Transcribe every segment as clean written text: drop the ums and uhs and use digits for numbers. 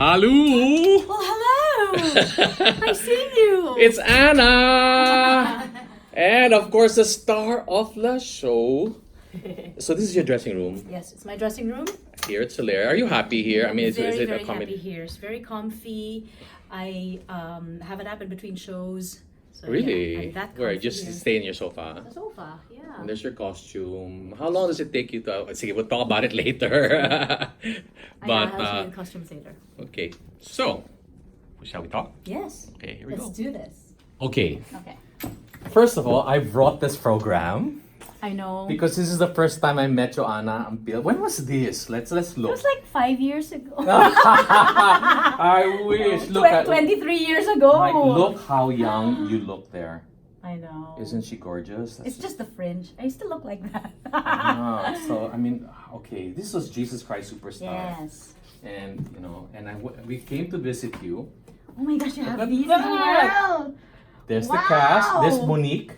Hello! Well, hello! I've seen you! It's Anna! And of course, the star of the show. So this is your dressing room Yes, it's my dressing room. here at Solaire. Are you happy here? I mean, is very, it very a happy comedy? here. It's very comfy. I have it up in between shows. So Really? Yeah, I'm that Where? comfy Just here. stay in your sofa? The sofa, yeah. And there's your costume. How long does it take you to... Sige, we'll talk about it later. But, I'll show you the costumes later. Okay. So, shall we talk? Yes. Okay, here we Let's go. do this. Okay. Okay. First of all, I brought this program. I know. Because this is the first time I met Joanna Ampil. When was this? Let's It look. was like 5 years ago. I wish. Look at 23 years ago. like, look how young you look there. I know. Isn't she gorgeous? It's just the fringe. I used to look like that. So I mean, okay, this was Jesus Christ Superstar. Yes. And we came to visit you. Oh my gosh, you have Look at these that. as well. There's the Wow. cast. There's Monique.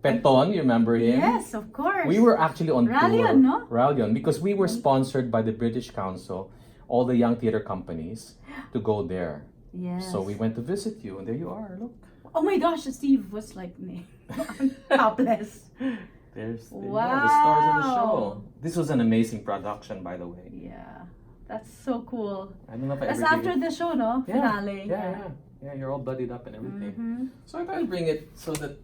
Peton, you remember him? Yes, of course. We were actually on Rallion, tour. no? Rallion, because we were sponsored by the British Council, all the young theater companies, to go there. Yes. So we went to visit you, and there you are. Look, Oh my gosh, Steve was like me. Topless. there you are, the stars of the show. Wow. This was an amazing production, by the way. Yeah. That's so cool. I don't know if I That's ever after did it. the show, no? Finale. Yeah, you're all bloodied up and everything. Mhm. So I thought I'd bring it so that.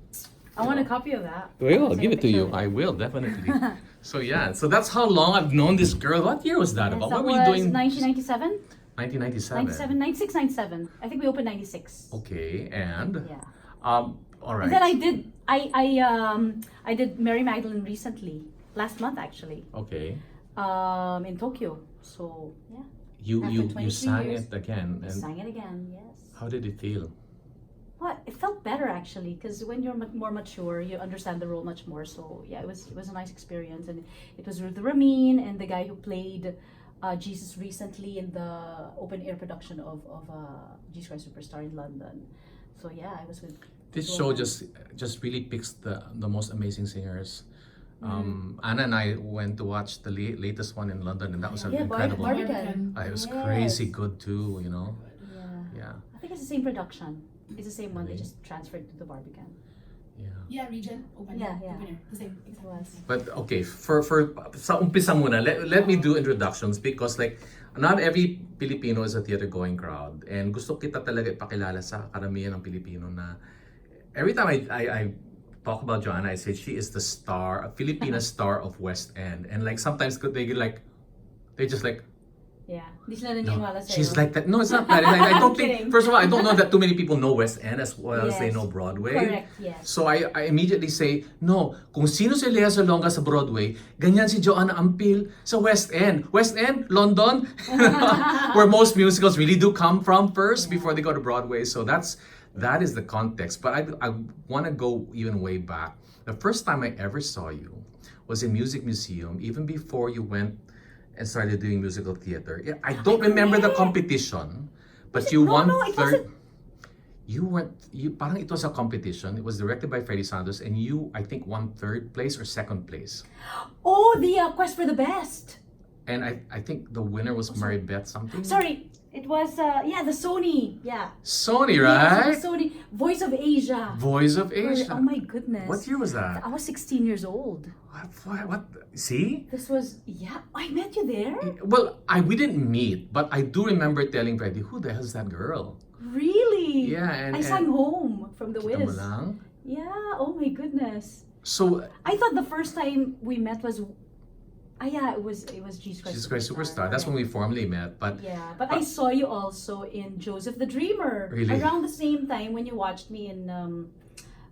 I want a copy of that. Well, I'll Take give a it to picture you. of it. I will, definitely. So yeah, so that's how long I've known this girl. What year was that Yes, about? that What were you was doing? 1997? 1997. 97, 96, 97. I think we opened 96. Okay, and Yeah. all right. And then I did Mary Magdalene recently. Last month, actually. Okay. In Tokyo. So, yeah. You After you 23 sang years. it again, I and sang it again, yes. how did it feel? Well, it felt better actually, because when you're more mature, you understand the role much more. So yeah, it was a nice experience, and it was Ruth Ramin and the guy who played Jesus recently in the open air production of Jesus Christ Superstar in London. So yeah, I was with. This Joanna. show just really picks the most amazing singers. Anna and I went to watch the latest one in London, and that was Yeah, incredible. Barbican. It was Yes. crazy good too. Yeah. Yeah, I think it's the same production. It's the same one. They Really? just transferred to the Barbican. yeah. Yeah, region, open, Yeah. open air, the same, It exactly. was. But okay, for sa umpisa muna, let me do introductions because like not every Filipino is a theater going crowd, and gusto kita talaga ipakilala sa karamihan ng Pilipino na every time I talk about Joanna, I say she is the star, a Filipina star of West End, and like sometimes they get like they just like Yeah. Hindi sila no, naniniwala sa'yo. she's like that. No, it's not that. I don't Kidding. think. First of all, I don't know that too many people know West End as well as they Yes. know Broadway. Correct, yes. So I immediately say, no, kung sino si Lea Salonga sa Broadway, ganyan si Joanna Ampil sa West End. West End, London, where most musicals really do come from first before they go to Broadway. So that is the context. But I want to go even way back. The first time I ever saw you was in Music Museum, even before you went and started doing musical theater. Yeah, I don't remember the competition, but you won it third. You parang it was a competition. It was directed by Freddie Santos, and you, I think, won third place or second place. Oh, the Quest for the Best. And I think the winner was Mary Beth something. Sorry, it was the Sony. Yeah. Sony, Yeah, right? it was Sony. Voice of Asia. Voice of Asia. Oh my goodness. What year was that? I was 16 years old. What? See? This was I met you there. Well, we didn't meet, but I do remember telling Freddie, who the hell is that girl? Really? Yeah, I sang Home from the Kita mo Wiz. lang? Yeah. Oh my goodness. So, I thought the first time we met was. It was Jesus Christ. Jesus Christ Superstar. That's when we formally met. But Yeah, but I saw you also in Joseph the Dreamer. Really? Around the same time when you watched me in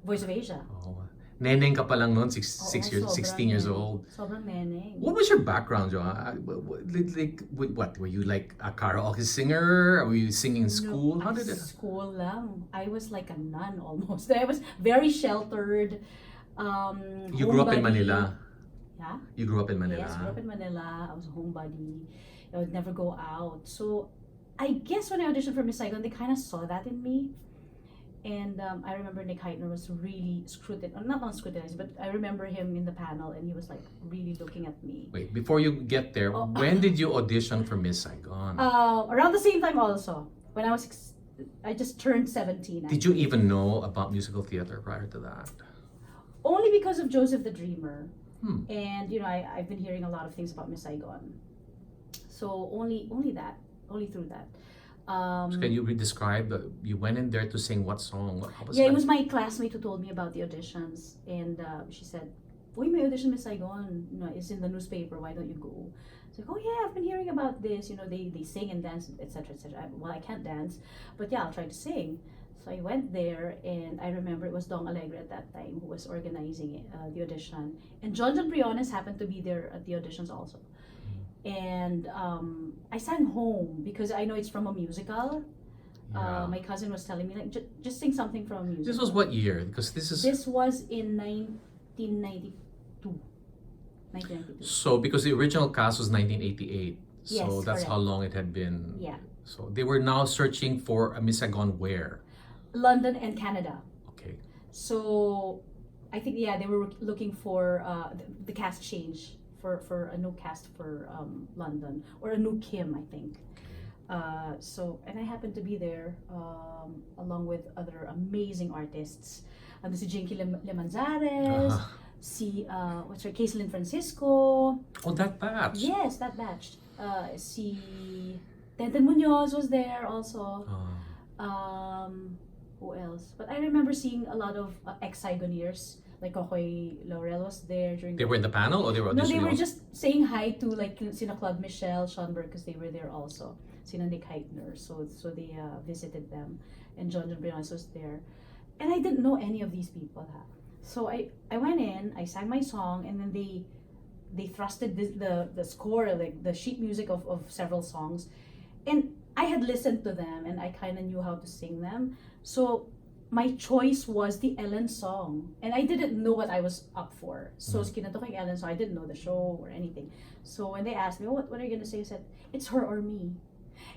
Voice of Asia. oh, neneng ka pa lang noon, 16 Oo, years sobrang old. Sobrang neneng. What was your background, Joanna? What were you like a karaoke singer? Were you singing in school? How did it? School lang. I was like a nun almost. I was very sheltered. You grew up in homebody. Manila. Yeah. You grew up in Manila. Yes, grew up in Manila. I was a homebody. I would never go out. So I guess when I auditioned for Miss Saigon, they kind of saw that in me. And I remember Nick Heitner was really not scrutinized, but I remember him in the panel and he was like really looking at me. Wait, before you get there, Oh. when did you audition for Miss Saigon? Around the same time also. When I just turned 17. Did you even know about musical theater prior to that? Only because of Joseph the Dreamer. Hmm. And I've been hearing a lot of things about Miss Saigon. So only through that. So can you describe? You went in there to sing what song? How was Yeah, that? it was my classmate who told me about the auditions, and she said, "Uy, may audition Miss Saigon. It's in the newspaper. Why don't you go?" It's like, "Oh yeah, I've been hearing about this. They sing and dance, etc., etc." Well, I can't dance, but yeah, I'll try to sing. So I went there, and I remember it was Dong Alegre at that time who was organizing the audition, and John Briones happened to be there at the auditions also. And I sang home because I know it's from a musical. Yeah. My cousin was telling me like just sing something from a musical. This was what year? Because This was in 1992. 1992. So because the original cast was 1988. So Yes, that's how correct. long it had been. Yeah. So they were now searching for a Miss Saigon where? London and Canada. Okay. So I think they were looking for the cast change for a new cast for London or a new Kim, I think. And I happened to be there along with other amazing artists. Si Jinky Lemanzares, si Caitlin Francisco. Oh, that batch. Yes, that batch. Si Tenten Munoz was there also. Who else? But I remember seeing a lot of ex-Saigoneers. Like Kokoy Laurel was there during. They were in the panel or they were auditioning? No, they were also? just saying hi to like Sina Claude Michelle, Schoenberg, because they were there also. Sina Nick Heitner, so they visited them, and John Briones was there, and I didn't know any of these people. So I went in, I sang my song, and then they thrusted the score, like the sheet music of several songs, and I had listened to them and I kind of knew how to sing them. So my choice was the Ellen song, and I didn't know what I was up for. So kinanta ko yung Ellen song, I didn't know the show or anything. So when they asked me, what are you gonna say? I said, it's Her or Me.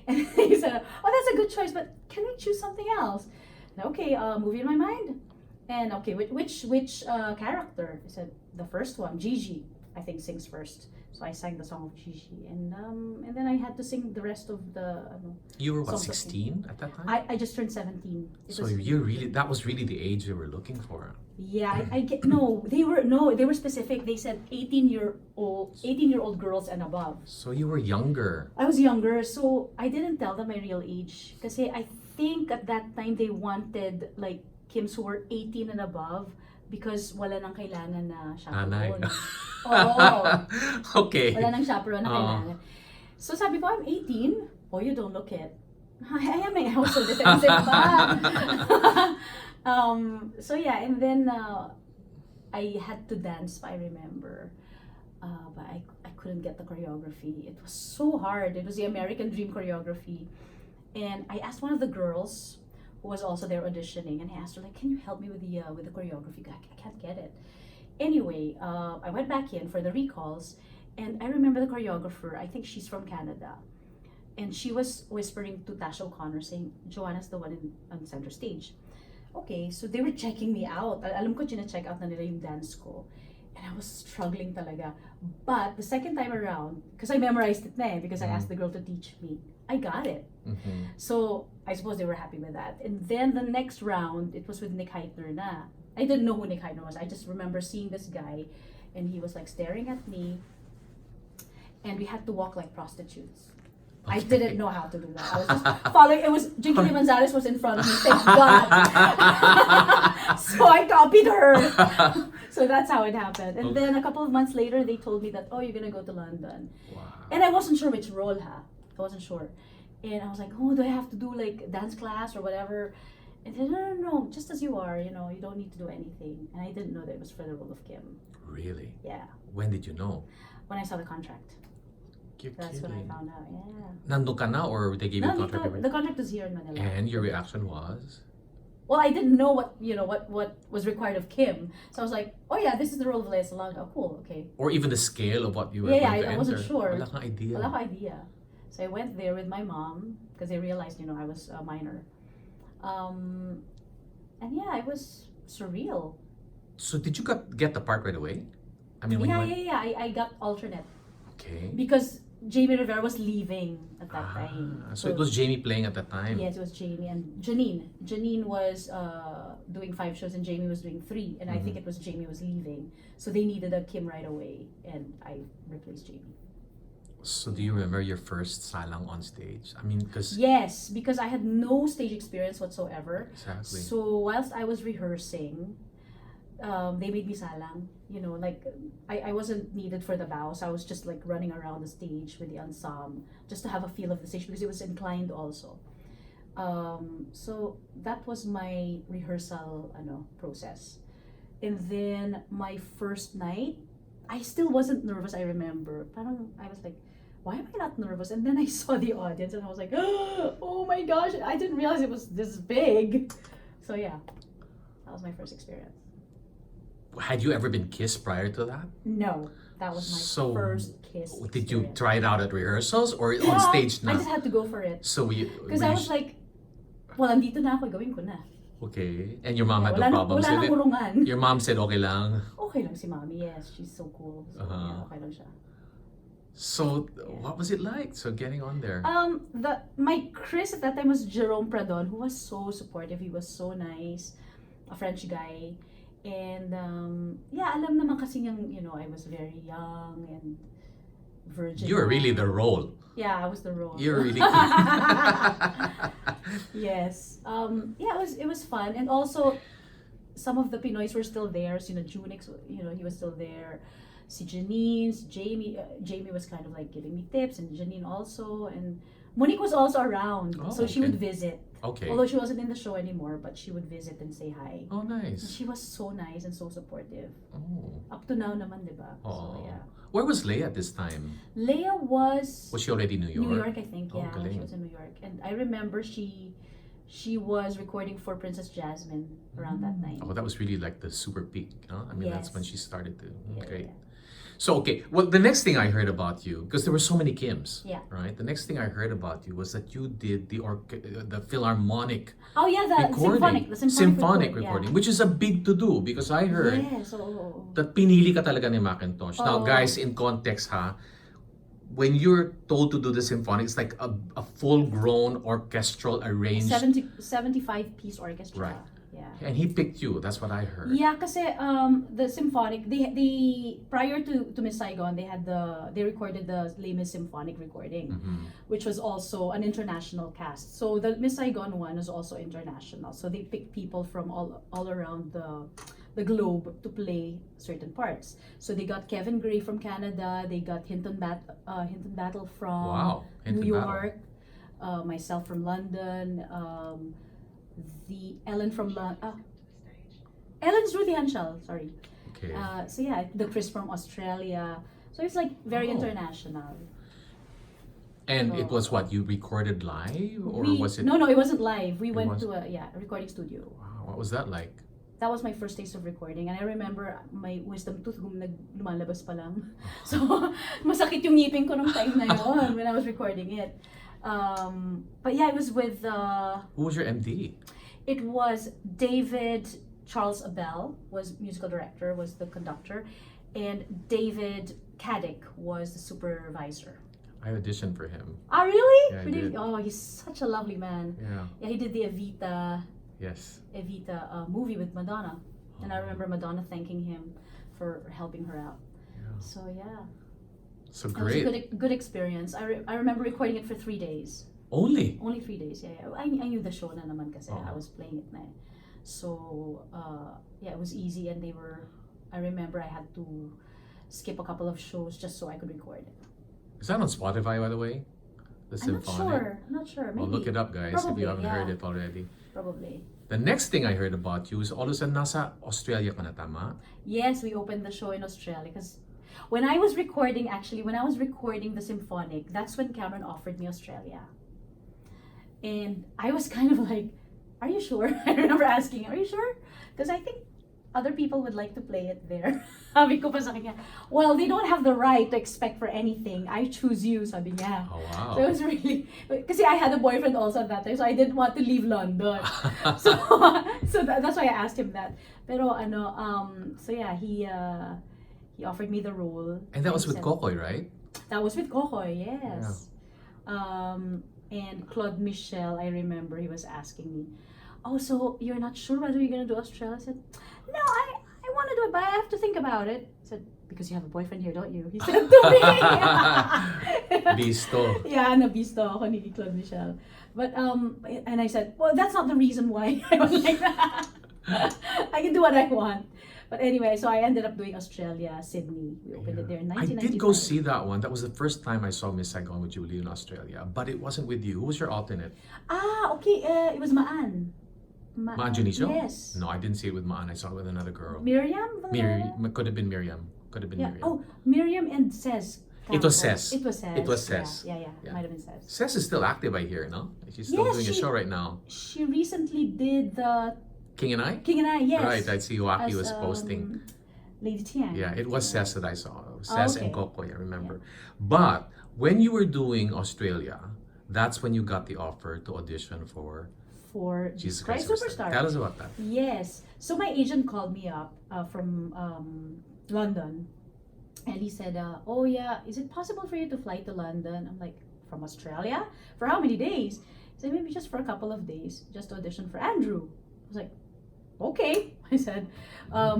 And he said, oh, that's a good choice, but can we choose something else? And, okay, movie in my mind. And okay, which character? I said, the first one, Gigi, I think sings first. So I sang the song of Gigi, and then I had to sing the rest of the. You were what, songs of 16 at that time? I just turned 17. So that was really the age they were looking for. Yeah, I get they were specific. They said 18-year-old girls and above. So you were younger. I was younger, so I didn't tell them my real age. Kasi I think at that time they wanted like Kims who were 18 and above because wala nang kailangan na chaperone. Okay. Wala nang chaperone na kailangan. So sabi ko, I'm 18. Oh, you don't look it. I am also defensive ba? So yeah, and then I had to dance, I remember. But I couldn't get the choreography. It was so hard. It was the American Dream choreography. And I asked one of the girls who was also there auditioning, and I asked her, like, can you help me with the choreography? I can't get it. Anyway, I went back in for the recalls, and I remember the choreographer, I think she's from Canada. And she was whispering to Tasha O'Connor saying, Joanna's the one on center stage. Okay, so they were checking me out. Alam ko, check out na nila yung dance ko. And I was struggling talaga. But the second time around, because I memorized it na because I asked the girl to teach me, I got it. Mm-hmm. So I suppose they were happy with that. And then the next round, it was with Nick Heitner na. I didn't know who Nick Heitner was. I just remember seeing this guy, and he was like staring at me. And we had to walk like prostitutes. I didn't know how to do that. I was just following. It was Jinky Gonzalez was in front of me. Thank God. So I copied her. So that's how it happened. And then a couple of months later, they told me that, oh, you're gonna go to London. Wow. And I wasn't sure which role. I wasn't sure. And I was like, oh, do I have to do like dance class or whatever? And they said, no, just as you are. You don't need to do anything. And I didn't know that it was for the role of Kim. Really? Yeah. When did you know? When I saw the contract. You're That's kidding. when I found out. Yeah. Nandun ka na or they gave you a No, contract? the contract was here in Manila. And your reaction was? Well, I didn't know what was required of Kim, so I was like, oh yeah, this is the role of Lea Salonga. Oh, cool, okay. Or even the scale of what you were Yeah, going to I enter? wasn't sure. Wala kang idea. Wala ko idea. So I went there with my mom because they realized, I was a minor. And yeah, it was surreal. So did you get the part right away? I mean, when Yeah, you went... yeah, yeah. I got alternate Okay. because Jamie Rivera was leaving at that time. So it was Jamie playing at that time. Yes, it was Jamie and Janine. Janine was doing 5 shows and Jamie was doing 3. And I think it was Jamie was leaving. So they needed a Kim right away. And I replaced Jamie. So do you remember your first salang on stage? I mean, because... Yes, because I had no stage experience whatsoever. Exactly. So whilst I was rehearsing, they made me salang. You know, like I wasn't needed for the bows. I was just like running around the stage with the ensemble just to have a feel of the stage because it was inclined also. So that was my rehearsal process. And then my first night, I still wasn't nervous, I remember. Parang I was like, why am I not nervous? And then I saw the audience and I was like, oh my gosh, I didn't realize it was this big. So yeah, that was my first experience. Had you ever been kissed prior to that? No, that was my first kiss. Did you experience. try it out at rehearsals or Yeah, on stage na? I just had to go for it. So Because I was like, well, andito na ako, gawin ko na. okay. And your mom had no Wala problems nang with it? urungan. Your mom said okay lang. Okay lang si Mommy, yes. She's so cool. So, yeah, okay lang siya. So what was it like? So getting on there. My Chris at that time was Jerome Pradon, who was so supportive. He was so nice, a French guy. And yeah, alam naman kasi niyang, I was very young and virgin. You were really the role. Yeah, I was the role. You were really Yes. Yeah, it was fun. And also some of the Pinoys were still there. So, Junix, he was still there. Si Janine, Jamie was kind of like giving me tips, and Janine also, and Monique was also around, so she would visit. Okay. Although she wasn't in the show anymore, but she would visit and say hi. Oh, And nice. she was so nice and so supportive. Oh. Up to now naman, diba? Oh. So yeah. Where was Leia at this time? Leia was Was she already in New York? New York, I think. Oh, Yeah, galing. she was in New York, and I remember she was recording for Princess Jasmine around that time. Oh, that was really like the super peak, huh? I mean, that's when Yes. she started to. Yeah, Okay. yeah. So, okay, well, the next thing I heard about you, because there were so many Kims, Yeah. right? The next thing I heard about you was that you did the Philharmonic Oh yeah, the recording. symphonic recording, which is a big to-do because I heard Yes, oo. that pinili ka talaga ni Macintosh. Now, Oo. guys, in context, ha, when you're told to do the symphonic, it's like a full-grown orchestral arranged, 75-piece orchestra. Right. Yeah. and he picked you. That's what I heard. Yeah, kasi the symphonic, they prior to Miss Saigon, they recorded the Les Mis symphonic recording, which was also an international cast. So the Miss Saigon one was also international. So they picked people from all around the globe to play certain parts. So they got Kevin Gray from Canada, they got Hinton Battle from Wow, Hinton New Battle. York, myself from London, the Ellen from Ellen's Ruthie Hanschel, sorry. Okay. So yeah, the Chris from Australia. So it's like very Oh. international. And it was what, you recorded live? Or was it? No, it wasn't live. We went was- to a recording studio. Wow, what was that like? That was my first taste of recording, and I remember my wisdom tooth lumalabas pa lang. So masakit yung ngipin ko nung time na yun when I was recording it. But yeah, it was with Who was your MD? it was David Charles Abel was musical director, was the conductor, and David Caddick was the supervisor. I auditioned for him. Ah, really? Yeah, I Really? did. Oh, he's such a lovely man. Yeah. Yeah, he did the Evita Yes. movie with Madonna, and I remember Madonna thanking him for helping her out. Yeah. So yeah, So it was great. a good experience. I remember recording it for 3 days. Only? Only 3 days. Yeah. I knew the show na naman kasi Oh. I was playing it na. So yeah, it was easy, and I remember I had to skip a couple of shows just so I could record it. Is that on Spotify, by the way? The I'm symphonic? not sure. Maybe. Well, look it up, guys, if Probably, you haven't heard yeah. it already. Probably. The next thing I heard about you is all of a sudden nasa Australia ka na, tama? Yes, we opened the show in Australia because when I was recording the symphonic, that's when Cameron offered me Australia. And I was kind of like, are you sure? I remember asking, are you sure? Because I think other people would like to play it there. Sabi ko pa sa kanya, well, they don't have the right to expect for anything. I choose you, sabi niya. Oh, wow. So it was really, kasi I had a boyfriend also at that time, so I didn't want to leave London. so that's why I asked him that. Pero so yeah, he offered me the role. And that was with said- Kokoy, right? That was with Kokoy, yes. And Claude Michel, I remember he was asking me, oh, so you're not sure whether you're gonna do Australia? I said, no, I want to do it, but I have to think about it. I said, because you have a boyfriend here, don't you? He said to me. Bisto. Yeah, nabisto ako ni Claude Michel. But, and I said, well, that's not the reason why I was like that. I can do what I want. But anyway, so I ended up doing Australia, Sydney. We opened it there in I 1995. did go see that one. That was the first time I saw Miss Saigon with Julie in Australia. But it wasn't with you. Who was your alternate? Okay. It was Maan. Maan Junicio? Yes. No, I didn't see it with Maan. I saw it with another girl. Miriam? Could have been Miriam. Could have been Yeah. Miriam. Oh, Miriam and Cez. It was Cez. It was Cez. It was Cez. Yeah. Yeah. Might have been Cez. Cez is still active, I hear, no? She's still Yes, doing a she- show right now. She recently did the King and I? King and I, yes. Right, I see Waki as, was posting. Lady Tian. Yeah, it was Cez that I saw. Cez and okay. Kokoy, I remember. But when you were doing Australia, that's when you got the offer to audition for For Jesus Christ Christ Superstar. Tell us about that. Yes. So my agent called me up from London, and he said, "Oh yeah, is it possible for you to fly to London?" I'm like, "From Australia? For how many days?" He said, "Maybe just for a couple of days, just to audition for Andrew." I was like, "Okay." I said,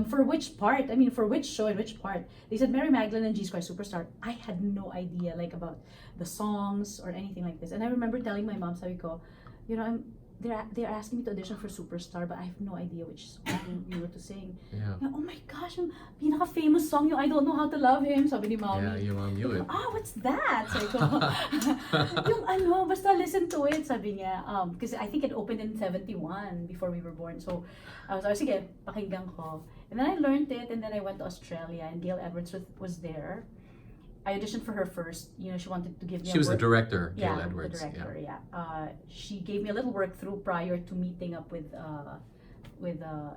"For which part? I mean, for which show and which part?" They said Mary Magdalene and Jesus Christ Superstar. I had no idea like about the songs or anything like this, and I remember telling my mom, sabi ko, you know, they're asking me to audition for Superstar, but I have no idea which song we were to sing. Yeah. Yeah, oh my gosh, yung pinaka-famous song yung I Don't Know How to Love Him, sabi ni Mommy. Yeah, your mom knew it. What's that? Sabi ko, yung basta listen to it, sabi niya. Because I think it opened in 71 before we were born. So, I was like, sige, pakinggan ko. And then I learned it, and then I went to Australia, and Gail Edwards was there. I auditioned for her first. You know, she wanted to give me She was the work. director, Gail Yeah, Edwards. the director, yeah. She gave me a little work through prior to meeting up with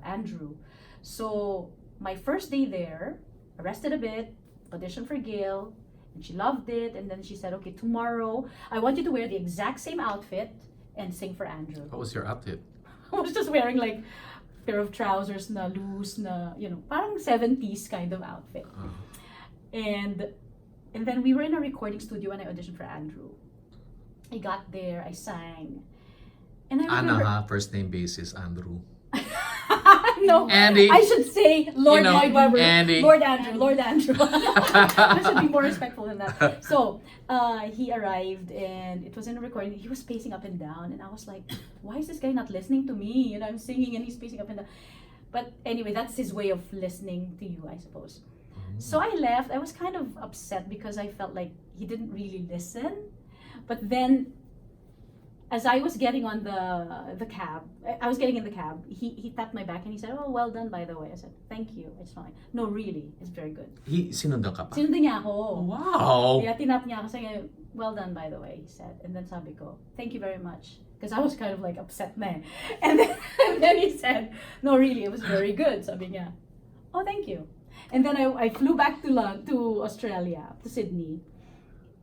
Andrew. So my first day there, I rested a bit, auditioned for Gail, and she loved it. And then she said, "Okay, tomorrow I want you to wear the exact same outfit and sing for Andrew." What was your outfit? I was just wearing like a pair of trousers na loose na, you know, parang 70s kind of outfit. And then we were in a recording studio and I auditioned for Andrew. I got there, I sang. And I remember... Anna, first name basis, Andrew. No, Andy. I should say Lord You know, Lloyd Webber. Andy. Lord Andrew. I should be more respectful than that. So, he arrived and it was in a recording. He was pacing up and down and I was like, why is this guy not listening to me? You know, I'm singing and he's pacing up and down. But anyway, that's his way of listening to you, I suppose. So I left. I was kind of upset because I felt like he didn't really listen. But then, as I was getting on the cab, I was getting in the cab, he tapped my back and he said, "Oh, well done, by the way." I said, "Thank you." It's fine. No, really, it's very good. Sinundan ka pa? Sinundan niya ako. Wow! Kaya tinap niya ako, sabi niya, "Well done, by the way," he said. And then sabi ko, "Thank you very much." Because I was kind of like upset na eh. And then he said, "No, really, it was very good." Sabi niya, "Oh, thank you." And then I flew back to Australia, to Sydney.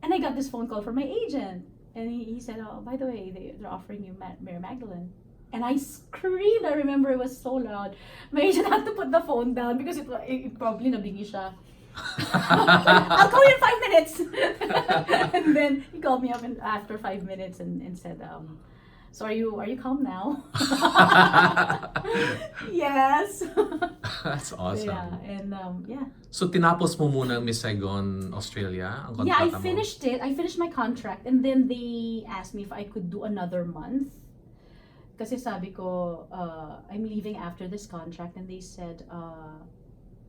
And I got this phone call from my agent. And he said, "Oh, by the way, they're offering you Mary Magdalene." And I screamed. I remember it was so loud. My agent had to put the phone down because it probably nabingi siya. I'll call you in 5 minutes. And then he called me up after 5 minutes and said, "So are you calm now?" Yes. That's awesome. Yeah, and yeah. So tinapos mo muna ang Miss Saigon, Australia? Ang Yeah, I kontrata mo? finished it. I finished my contract and then they asked me if I could do another month. Kasi sabi ko, I'm leaving after this contract and they said,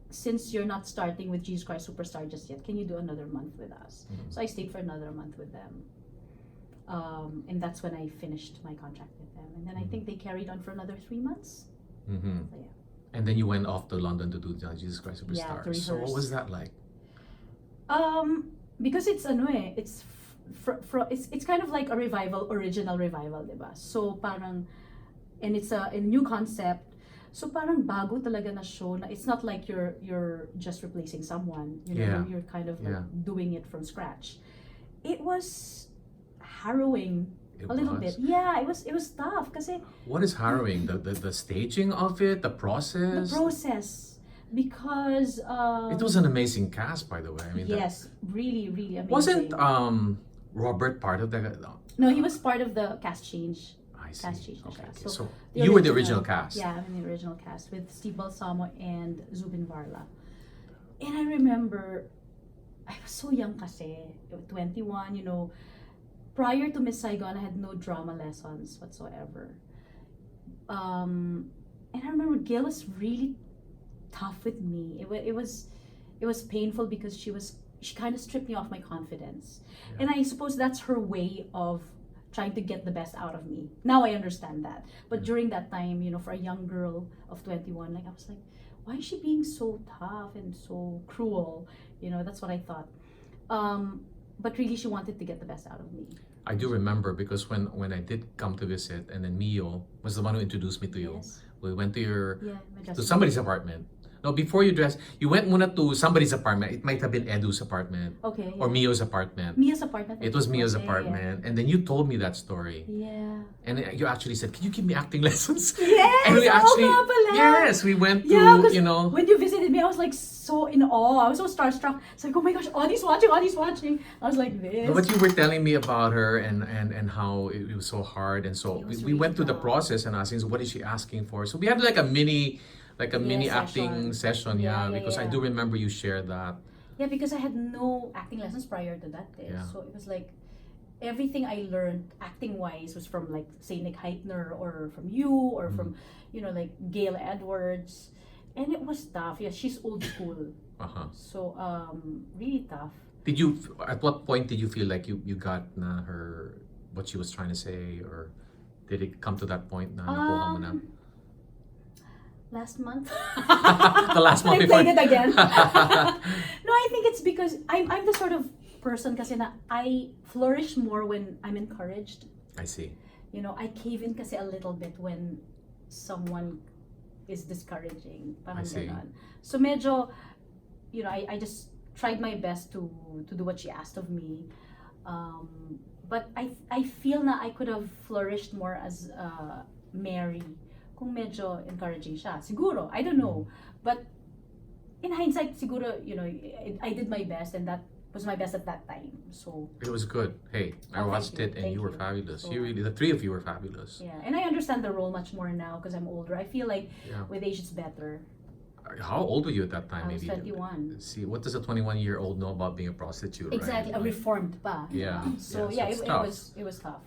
since you're not starting with Jesus Christ Superstar just yet, can you do another month with us? Mhm. So I stayed for another month with them. And that's when I finished my contract with them. And then I think they carried on for another 3 months. Mhm. So yeah. And then you went off to London to do Jesus Christ Yeah, Superstar. to So what rehearse. was that like? Because it's it's kind of like a revival, original revival, diba? So parang, and it's a new concept. So parang bago talaga na show na it's not like you're just replacing someone. You know, Yeah. you're kind of like Yeah. doing it from scratch. It was harrowing It a little was. bit. Yeah, it was tough kasi What is harrowing? The staging of it, the the process. process because It was an amazing cast, by the way. I mean, yes, really really amazing. wasn't Robert part of the? No, he was part of the cast change. I see. Cast change na Okay, siya. okay. So, So the you were the original cast. Yeah, I'm in the original cast with Steve Balsamo and Zubin Varla. And I remember, I was so young kasi, 21, you know. Prior to Miss Saigon, I had no drama lessons whatsoever. And I remember Gail was really tough with me. It was painful because she kind of stripped me off my confidence. Yeah. And I suppose that's her way of trying to get the best out of me. Now I understand that. But during that time, you know, for a young girl of 21, like I was like, why is she being so tough and so cruel? You know, that's what I thought. But really, she wanted to get the best out of me. I do remember because when I did come to visit, and then Mio was the one who introduced me to you. Yes. We went to your Yeah, to somebody's apartment. No, before you dressed, you went muna to somebody's apartment. It might have been Edu's apartment Okay. or Mio's apartment. Mia's apartment. It was Mio's Okay, apartment, and then you told me that story, Yeah. and you actually said, "Can you give me acting lessons?" Yes! And we oo actually, nga pala. yes, we went to, Yeah, 'cause you know, when you visited me, I was like so in awe. I was so starstruck. It's like, oh my gosh, Audie's watching, Audie's watching. I was like this. no, but you were telling me about her and how it was so hard, and so It was we went really through the tough. process and asking, so what is she asking for? So we had like a mini acting session, Yeah, because I yeah. do remember you shared that. Yeah, because I had no acting lessons prior to that day. Yeah. So it was like everything I learned acting wise was from like say Nick Heitner or from you or from you know like Gail Edwards, and it was tough. Yeah, she's old school, so really tough. Did you at what point did you feel like you got na her what she was trying to say, or did it come to that point na nakuha mo na? Last month. The last month I before. played it again. No, I think it's because I'm the sort of person kasi na I flourish more when I'm encouraged. I see. You know, I cave in kasi a little bit when someone is discouraging. Parang I see. ganon. So medyo, you know, I just tried my best to do what she asked of me. But I feel na I could have flourished more as Mary kung medyo encouraging siya. Siguro, I don't know. But in hindsight, siguro, you know, I did my best and that was my best at that time. So, It was good. Hey, I Oh, watched thank it and you. you were Thank you. fabulous. So- You really, the three of you were fabulous. yeah. And I understand the role much more now because I'm older. I feel like Yeah. with age it's better. How old were you at that time? I was Maybe. 21. See, what does a 21-year-old know about being a prostitute? Exactly, right? a reformed pa. Yeah, So yeah, yeah, so it's it tough. was tough.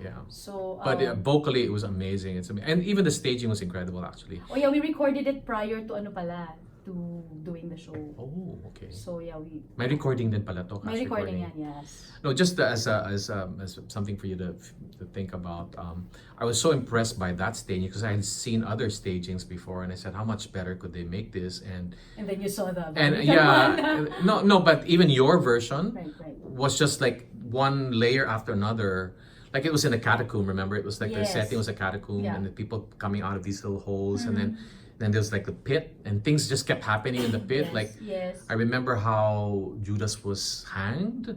Yeah. So But vocally, it was amazing. And even the staging was incredible, actually. oh yeah, we recorded it prior to ano pala, to doing the show. Oh, okay. So yeah, May recording din pala to. my cast recording yan, yes. No, just as something for you to think about. I was so impressed by that staging because I had seen other stagings before, and I said, how much better could they make this? And And then you saw the and American yeah, one. no, but even your version Right. was just like one layer after another. Like it was in a catacomb, remember? It was like the Yes. setting was a catacomb, Yeah. and the people coming out of these little holes, and then there's like the pit, and things just kept happening in the pit. Yes, Like yes. I remember how Judas was hanged.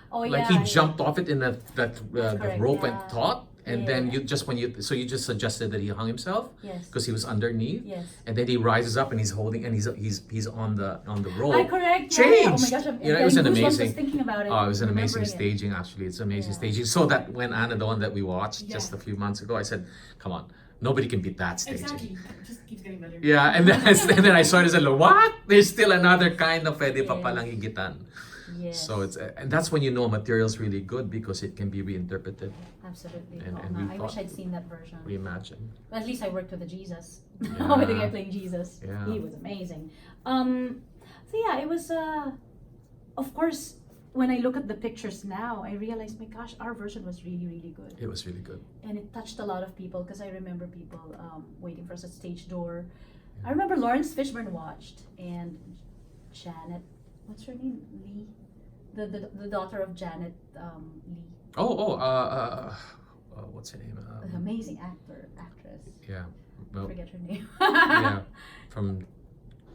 Oh Like yeah. he jumped off it in the correct, rope and yeah. taut, and then Yeah. you just suggested that he hung himself Yes. because he was underneath, Yes. and then he rises up and he's holding and he's on the rope. I correct. Changed. Yeah. Oh my gosh, I'm You know, it was an getting goosebumps amazing. just thinking about it. Oh, it was an amazing remembering it. staging. Actually, it's amazing Yeah. staging. So that when Anna, the one that we watched just Yeah. a few months ago, I said, "Come on, nobody can beat that staging." Exactly. It just keeps getting better. Yeah, and then I started to say, "What? There's still another kind of pwede pa Yes. palang higitan." Yes. So and that's when you know material's really good because it can be reinterpreted, Absolutely. and- Oo and nga. we I wish thought- I'd seen that version. reimagined. At least I worked with the Jesus. Yeah. With the guy playing Jesus. Yeah. He was amazing. So yeah, it was of course when I look at the pictures now, I realize my gosh, our version was really, really good. It was really good. And it touched a lot of people because I remember people waiting for us at stage door. I remember Lawrence Fishburne watched and Janet, what's her name? Lee? The daughter of Janet Lee. Oh, what's her name? An amazing actress. Yeah. Well, Forget her name. yeah, from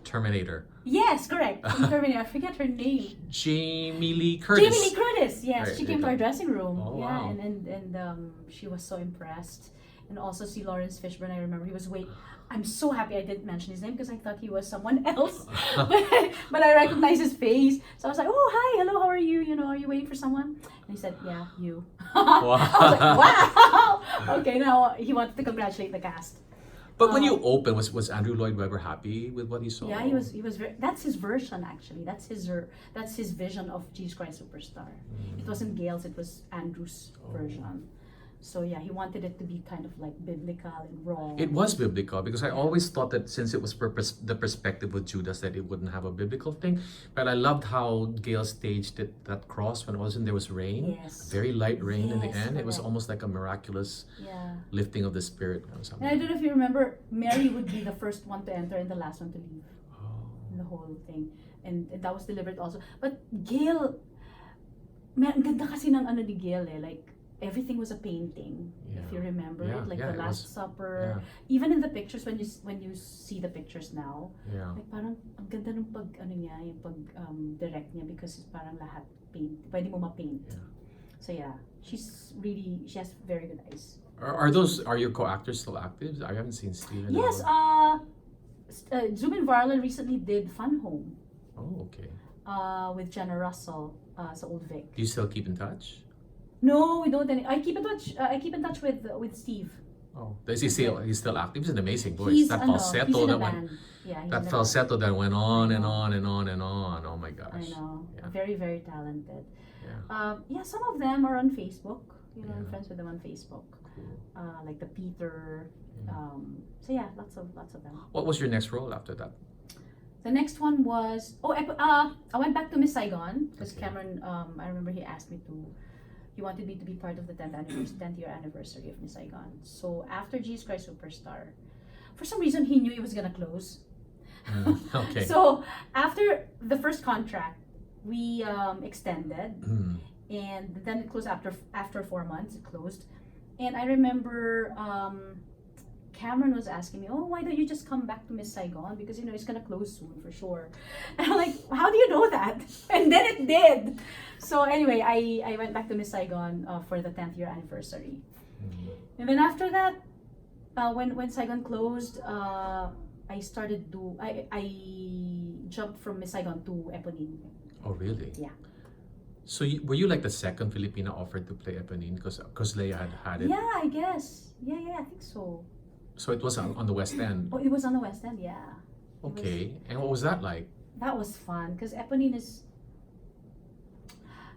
Terminator. Yes, correct. From Terminator. I forget her name. Jamie Lee Curtis. Jamie Lee Curtis. Yes, Right, she came to our dressing room. Oh, yeah, wow. and she was so impressed. And also see Lawrence Fishburne. I remember he was I'm so happy I didn't mention his name because I thought he was someone else. but I recognized his face. So I was like, oh, hi, hello, how are you? You know, are you waiting for someone? And he said, yeah, you. I was like, wow. Okay, now he wanted to congratulate the cast. But when you opened, was Andrew Lloyd Webber happy with what he saw? Yeah, he was very, that's his version actually. That's his vision of Jesus Christ Superstar. It wasn't Gail's, it was Andrew's version. So yeah, he wanted it to be kind of like biblical and raw. It was biblical because I always thought that since it was the perspective of Judas that it wouldn't have a biblical thing. But I loved how Gail staged that cross when there was rain. Yes. Very light rain in the Yes, end. It was correct. almost like a miraculous Yeah. lifting of the spirit or something. And I don't know if you remember, Mary would be the first one to enter and the last one to leave Oh. in the whole thing. And that was delivered also. But Gail, ang ganda kasi ng ano ni Gail eh. Like, everything was a painting, if you remember it. Like the Last Supper. Yeah. Even in the pictures, when you see the pictures now, Yeah. like parang ang ganda ng yung pag direct niya because it's parang lahat paint. Pwede mo ma-paint. Yeah. So yeah, she has very good eyes. Are your co-actors still active? I haven't seen Steven. Yes, Zubin Varla recently did Fun Home Oh, okay. with Jenna Russell sa Old Vic. Do you still keep in touch? No, we don't. I keep in touch. I keep in touch with Steve. Oh, he's still active. He's an amazing voice. He's That he's falsetto in a that went. band. Yeah, he's That in a falsetto that went on I and know. on and on and on. Oh my band. gosh. I know. Yeah. Very very talented. Yeah. Yeah, some of them are on Facebook. You know, I'm Yeah. friends with them on Facebook. Cool. Like the Peter. Yeah. So yeah, lots of them. What was your next role after that? The next one was I went back to Miss Saigon because Okay. Cameron. I remember he asked me to. He wanted me to be part of the 10th year anniversary of Miss Saigon. So after Jesus Christ Superstar, for some reason he knew it was gonna close. Okay. So after the first contract, we extended, Hmm. and then it closed after 4 months. It closed, and I remember Cameron was asking me, "Oh, why don't you just come back to Miss Saigon? Because you know it's gonna close soon for sure." And I'm like, "How do you know that?" And then it did. So anyway, I went back to Miss Saigon for the 10th year anniversary, and then after that, when Saigon closed, I jumped from Miss Saigon to Eponine. Oh really? Yeah. So were you like the second Filipina offered to play Eponine because Leia had it? Yeah, I guess. Yeah, I think so. So it was on the West End. Oh, it was on the West End. Yeah. Okay. And what was that like? That was fun because Eponine is,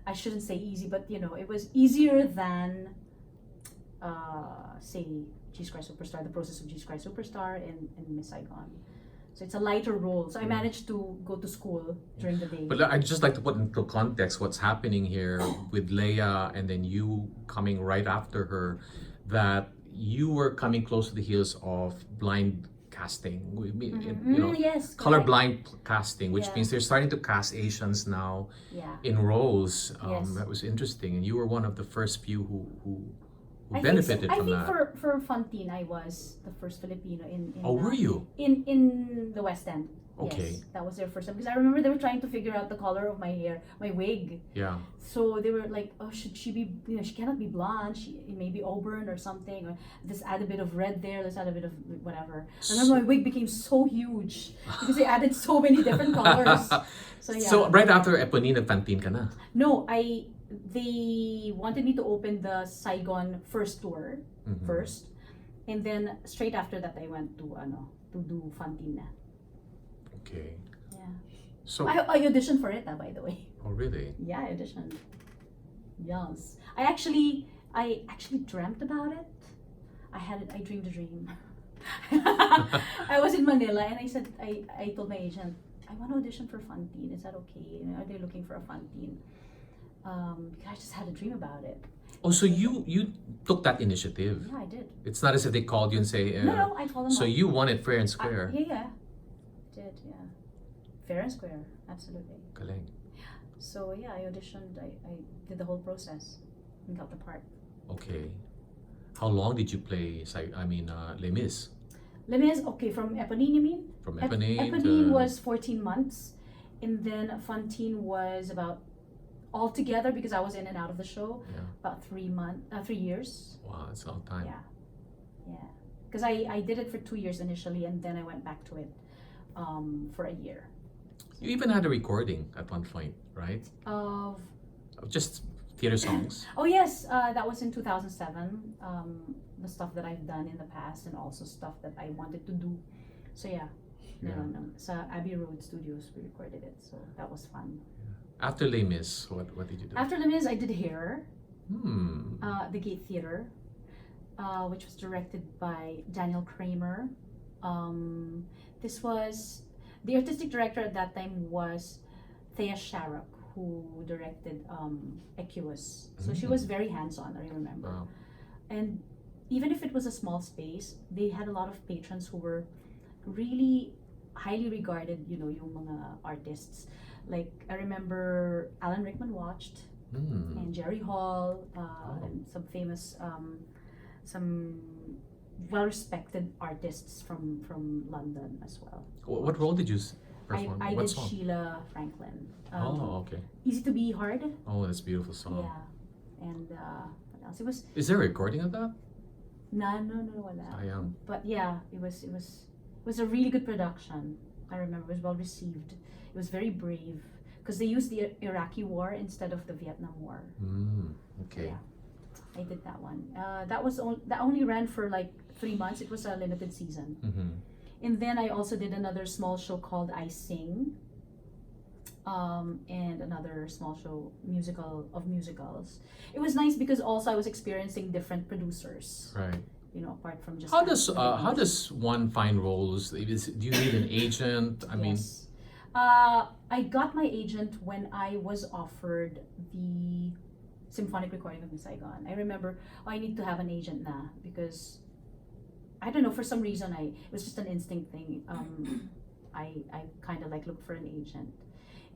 I shouldn't say easy, but you know, it was easier than say Jesus Christ Superstar, the process of Jesus Christ Superstar and Miss Saigon. So it's a lighter role. So I managed to go to school during the day. But I'd just like to put into context what's happening here with Leia and then you coming right after her, that you were coming close to the heels of blind casting, Yes, colorblind casting, which Yeah. means they're starting to cast Asians now Yeah. in roles. Yes. That was interesting, and you were one of the first few who I benefited think from that. for Fantine, I was the first Filipino in Were you? in the West End. Okay. Yes, that was their first time because I remember they were trying to figure out the color of my hair, my wig. Yeah. So they were like, "Oh, should she be? You know, she cannot be blonde. She maybe auburn or something. Or let's add a bit of red there. Let's add a bit of whatever." I remember my wig became so huge because they added so many different colors. So yeah. So right after Eponine, Fantine ka na. No, they wanted me to open the Saigon first tour first, and then straight after that I went to do Fantine. Okay. Yeah. So. I auditioned for it, by the way. Oh really? Yeah, I auditioned. Yes. I actually dreamt about it. I dreamed a dream. I was in Manila and I said, I told my agent, I want to audition for Fantine. Is that okay? You know, are they looking for a Fantine? Because I just had a dream about it. Oh, so you took that initiative. Yeah, I did. It's not as if they called you and say. No, I told them. So you won it fair and square. Yeah. Did, yeah. Fair and square, absolutely. Galing. So yeah, I auditioned. I did the whole process and got the part. Okay. How long did you play? Les Mis? Les Mis, okay, from Eponine, you mean? From Eponine Eponine to... was 14 months, and then Fantine was about, altogether, because I was in and out of the show, Yeah. about 3 years. Wow, that's a long time. Yeah, yeah. Because I did it for 2 years initially, and then I went back to it for a year. You even had a recording at one point, right? Of Of just theater songs. Oh yes, that was in 2007. The stuff that I've done in the past, and also stuff that I wanted to do. So yeah, Yeah. no. Sa Abbey Road Studios we recorded it, so that was fun. After Les Mis, what did you do? After Les Mis, I did Hair, Hmm. the Gate Theater, which was directed by Daniel Kramer. This was the artistic director at that time was Thea Sharrock, who directed Equus. So she was very hands-on, I remember. Wow. And even if it was a small space, they had a lot of patrons who were really highly regarded, yung mga artists. Like, I remember Alan Rickman watched, Hmm. and Jerry Hall, and some famous, some well-respected artists from London as well. What role did you perform? I What did song? Sheila Franklin. Oh, okay. Easy to Be Hard. Oh, that's a beautiful song. Yeah. And what else? It was Is there a recording of that? no, wala. Sayang. But yeah, it was a really good production. I remember it was well received. It was very brave because they used the Iraqi War instead of the Vietnam War. Okay. Yeah, I did that one. That only ran for like 3 months. It was a limited season. Mm-hmm. And then I also did another small show called I Sing. And another small show of musicals. It was nice because also I was experiencing different producers. Right. Apart from just How does one find roles? Do you need an agent? I mean, yes. I got my agent when I was offered the symphonic recording of Miss Saigon. I remember, I need to have an agent na because I don't know, for some reason it was just an instinct thing. I kind of like looked for an agent,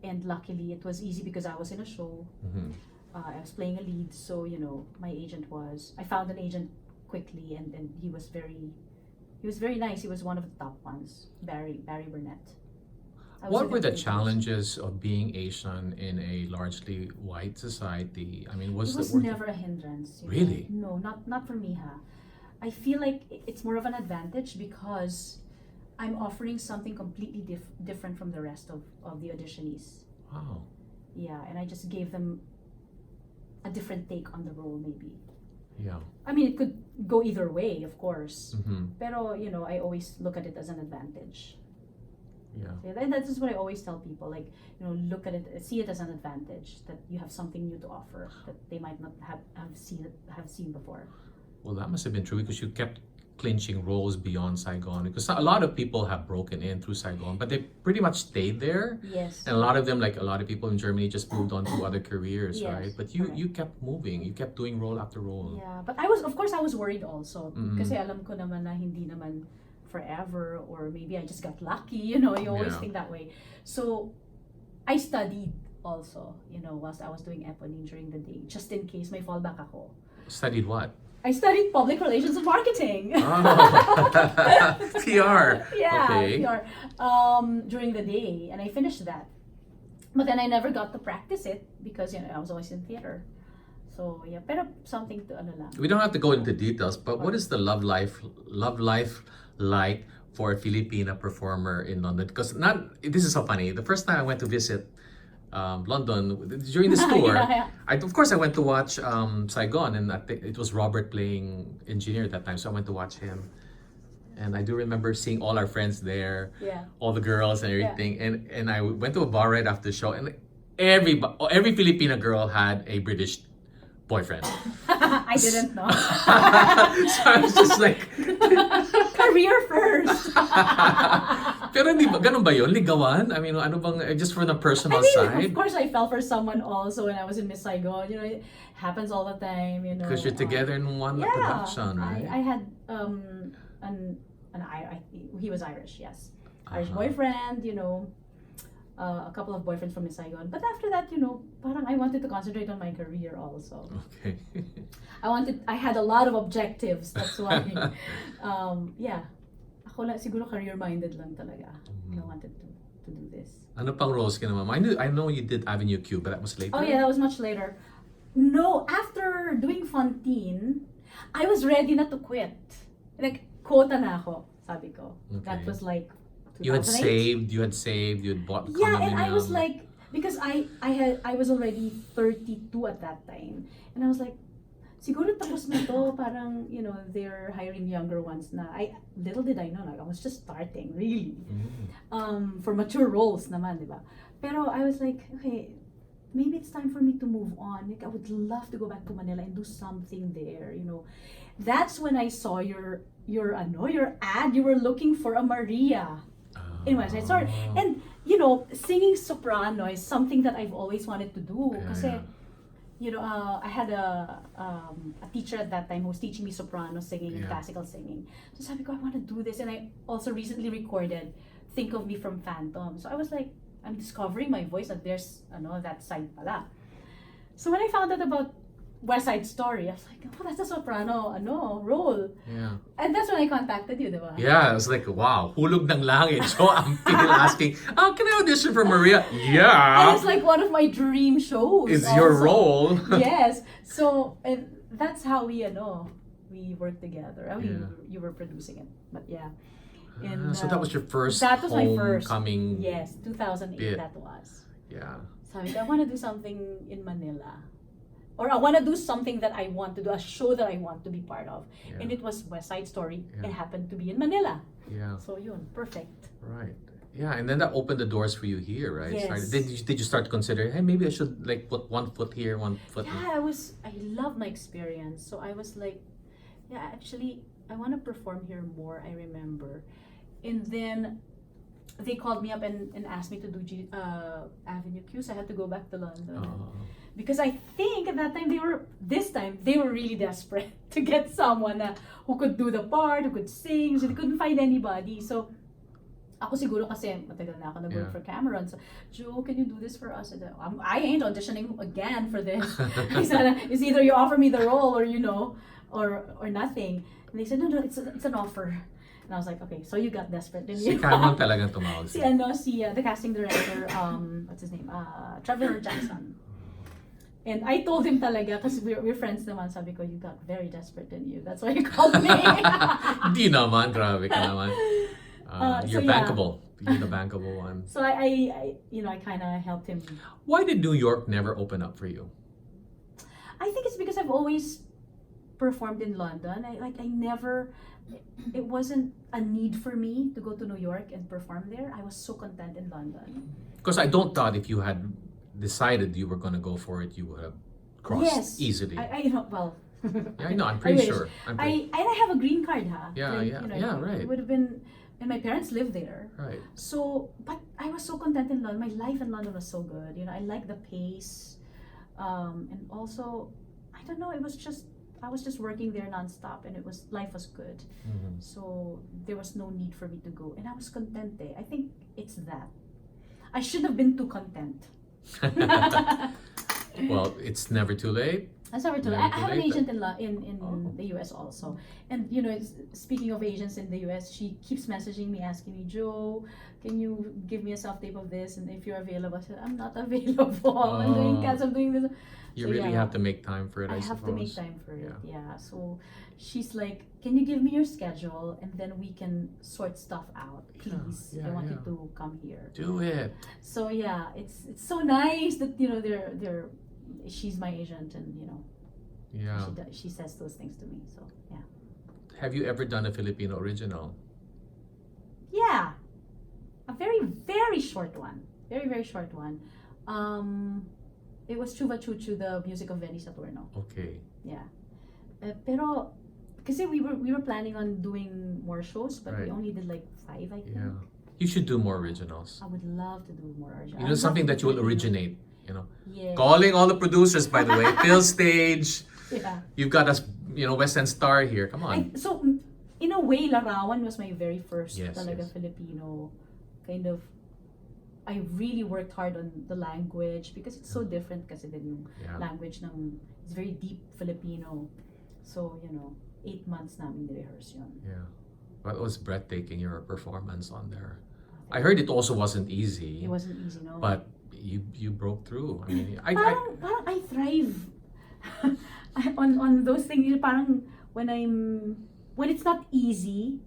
and luckily it was easy because I was in a show. mhm. I was playing a lead, so my agent I found an agent quickly, and he was very nice. He was one of the top ones, Barry Burnett. I was What with were him the for 8 years. challenges of being Asian in a largely white society? I mean, It was was the never a hindrance. Really? No, not for me, ha. I feel like it's more of an advantage because I'm offering something completely different from the rest of the auditionees. Wow. Yeah, and I just gave them a different take on the role, maybe. Yeah. I mean, it could go either way, of course. Mm-hmm. Pero, I always look at it as an advantage. Yeah. And that's just what I always tell people, like, look at it, see it as an advantage, that you have something new to offer that they might not have seen before. Well, that must have been true because you kept clinching roles beyond Saigon. Because a lot of people have broken in through Saigon, but they pretty much stayed there. Yes. And a lot of them, like a lot of people in Germany, just moved on to other careers, Yes, right? But correct. you kept moving. You kept doing role after role. Yeah, but of course I was worried also. Kasi alam ko naman na hindi naman forever, or maybe I just got lucky, you always Yeah. think that way. So I studied also, whilst I was doing Eponine during the day, just in case may fallback ako. Studied what? I studied public relations and marketing. Oh. PR. Yeah, Okay. PR. During the day, and I finished that. But then I never got to practice it because I was always in theater. So yeah, pero something to ano lang. We don't have to go into details, but what is the love life like for a Filipina performer in London? Because this is so funny. The first time I went to visit London during this tour, Yeah. Of course I went to watch Saigon, and I think it was Robert playing engineer at that time, so I went to watch him. And I do remember seeing all our friends there, Yeah. all the girls and everything. And I went to a bar right after the show, and every Filipina girl had a British boyfriend. I didn't know. So I was just like, Career first. pero hindi ba, ganun ba yun? Ligawan? I mean, ano bang, just for the personal I mean, side? of course I fell for someone also when I was in Miss Saigon. It happens all the time, Because you're together in one production, right? I had he was Irish, yes. Irish boyfriend, a couple of boyfriends from Miss Saigon. But after that, parang I wanted to concentrate on my career also. Okay. I had a lot of objectives. That's why, yeah. Ako ako lang, siguro career-minded lang talaga. I wanted to do this. Ano pang roles ka naman? I know you did Avenue Q, but that was later. Oh yeah, that was much later. No, after doing Fontaine, I was ready na to quit. Like, quota na ako, sabi ko. That Okay. was like 2008. You had saved, you had bought Yeah, and I was condominium. like, because I was already 32 at that time. And I was like, siguro tapos na to, parang, you know, they're hiring younger ones na. Little did I know, like, I was just starting, really. For mature roles naman, di ba? Pero I was like, okay, maybe it's time for me to move on. Like, I would love to go back to Manila and do something there, you know. That's when I saw your ad. You were looking for a Maria in West Side Story. And, you know, singing soprano is something that I've always wanted to do. Kasi, you know, I had a teacher at that time who was teaching me soprano singing and classical singing. So sabi ko, I want to do this. And I also recently recorded Think of Me from Phantom. So I was like, I'm discovering my voice, that there's that side pala. So when I found out about West Side Story, I was like, oh, that's a soprano role. Yeah. And that's when I contacted you, diba? Yeah, I was like, wow, hulog ng langit. So I'm asking, oh, can I audition for Maria? And Yeah. it's like one of my dream shows. It's your also. role. Yes. So, and that's how we worked together. I mean, you were producing it, but yeah. And, So that was your first that was my first. homecoming. Yes, 2008 bit. that was. Yeah. Sabi ko, I want to do something in Manila. Or I want to do something that I want to do, a show that I want to be part of. Yeah. And it was West Side Story. Yeah. It happened to be in Manila. Yeah. So yun, perfect. Right. Yeah, and then that opened the doors for you here, right? Yes. Did you start to consider, hey, maybe I should like put one foot here, one foot Yeah, I love my experience. So I was like, yeah, actually, I want to perform here more, I remember. And then they called me up and asked me to do Avenue Q, so I had to go back to London. Because I think at that time they were really desperate to get someone who could do the part, who could sing, so they couldn't find anybody. So ako siguro kasi matagal na ako nag-work for Cameron. So, Joe, can you do this for us? And, I ain't auditioning again for this. I said, it's either you offer me the role or, you know, or nothing. And they said, no, it's an offer. And I was like, okay, so you got desperate, didn't you? Si Cameron talagang tumawag si sa'yo. the casting director, what's his name? Trevor Jackson. And I told him talaga, kasi we're friends naman, sabi ko, you got very desperate, didn't you? That's why you called me. Hindi naman, grabe ka naman. You're so, yeah. bankable. You're the bankable one. So I kind of helped him. Why did New York never open up for you? I think it's because I've always performed in London. It wasn't a need for me to go to New York and perform there. I was so content in London. Because I don't thought if you had decided you were going to go for it, you would have crossed easily. I well. Yeah, I know. I'm I pretty wish. sure. I have a green card, huh? Yeah, right. It would have been, and my parents live there. Right. So, but I was so content in London. My life in London was so good. You know, I like the pace, and also, I don't know. I was just working there nonstop, and life was good. Mm-hmm. So there was no need for me to go, and I was content there. I think it's that. I should have been too content. Well, it's never too late. That's never too late. Never I too have an late. agent in the US also. And you know, speaking of agents in the US, she keeps messaging me asking me, Joe, can you give me a self tape of this? And if you're available, I said, I'm not available. I'm doing cats, I'm doing this. You So, really yeah. have to make time for it, I I suppose. have to make time for it. Yeah. Yeah. So she's like, can you give me your schedule and then we can sort stuff out, please. Yeah, I want yeah. you to come here. Do it. So yeah, it's so nice that you know she's my agent and you know Yeah. she says those things to me. So yeah. Have you ever done a Filipino original? Yeah, a very very short one. Very very short one. It was Chuva Chuchu, the music of Benny Saturno. Okay. Yeah. Pero kasi we were planning on doing more shows, but we Right. only did like 5, I think. Yeah. You should do more originals. I would love to do more original. You know, something that you will originate, you know. Yeah. Calling all the producers, by the way. Phil Stage. Yeah. You've got us, you know, West End star here. Come on. So in a way, Larawan was my very first Yes, talaga yes. Filipino kind of. I really worked hard on the language because it's so different kasi din yung Yeah. language ng it's very deep Filipino. So, you know, 8 months namin ni-rehearse yun. Yeah. But it was breathtaking, your performance on there. I heard it also wasn't easy. It wasn't easy, no. But you broke through. I mean, Parang I thrive on those things. Parang when it's not easy,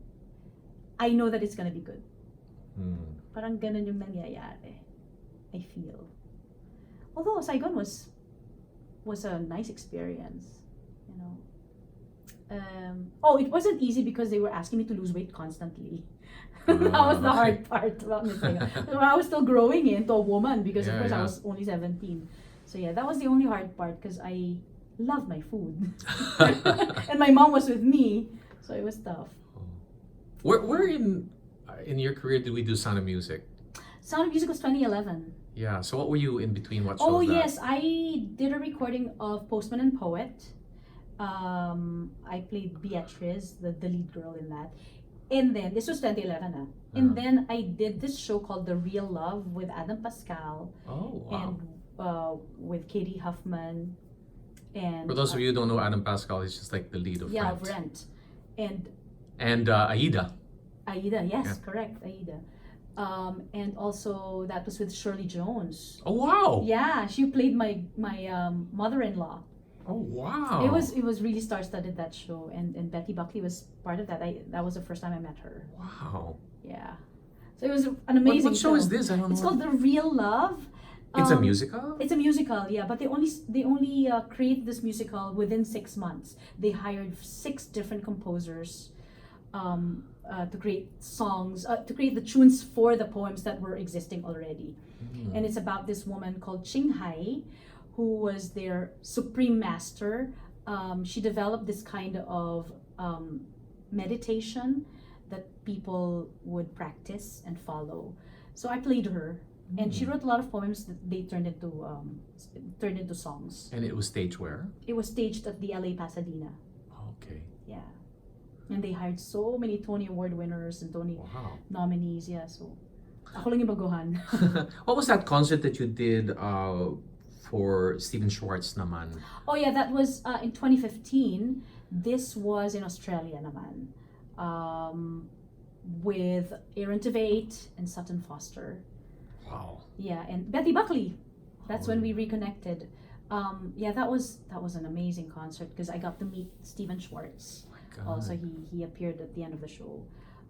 I know that it's gonna be good. Parang ganun yung nangyayari. I feel. Although Saigon was a nice experience, you know. It wasn't easy because they were asking me to lose weight constantly. That was the hard part about Miss Saigon. So I was still growing into a woman because of course I was only 17. So yeah, that was the only hard part because I love my food. And my mom was with me, so it was tough. Where in your career did we do Sound of Music? Sound of Music was 2011. Yeah, so what were you in between? What shows Oh that? yes, I did a recording of Postman and Poet. I played Beatrice, the lead girl in that. And then, this was 2011 And then I did this show called The Real Love with Adam Pascal. Oh, wow. And with Katie Huffman. And for those of you who don't know, Adam Pascal is just like the lead of yeah, Rent. of Rent. And Aida. Aida, yes, correct, Aida. And also that was with Shirley Jones. Oh, wow. Yeah, she played my mother-in-law. Oh, wow. It was really star-studded, that show, and Betty Buckley was part of that. That was the first time I met her. Wow. Yeah. So it was an amazing What show is this? I don't know. It's called The Real Love. It's a musical? It's a musical, yeah. But they only created this musical within 6 months. They hired 6 different composers to create songs, to create the tunes for the poems that were existing already. And it's about this woman called Ching Hai, who was their supreme master. She developed this kind of meditation that people would practice and follow. So I played her, and she wrote a lot of poems that they turned into songs. And it was staged where? It was staged at the LA Pasadena. Okay. Yeah. And they hired so many Tony Award winners and Tony nominees. Yeah, so ako lang yung baguhan. What was that concert that you did for Stephen Schwartz naman? Oh yeah, that was in 2015. This was in Australia naman. With Aaron Tveit and Sutton Foster. Wow. Yeah, and Betty Buckley. That's when we reconnected. Yeah, that was an amazing concert because I got to meet Stephen Schwartz. Also, he appeared at the end of the show.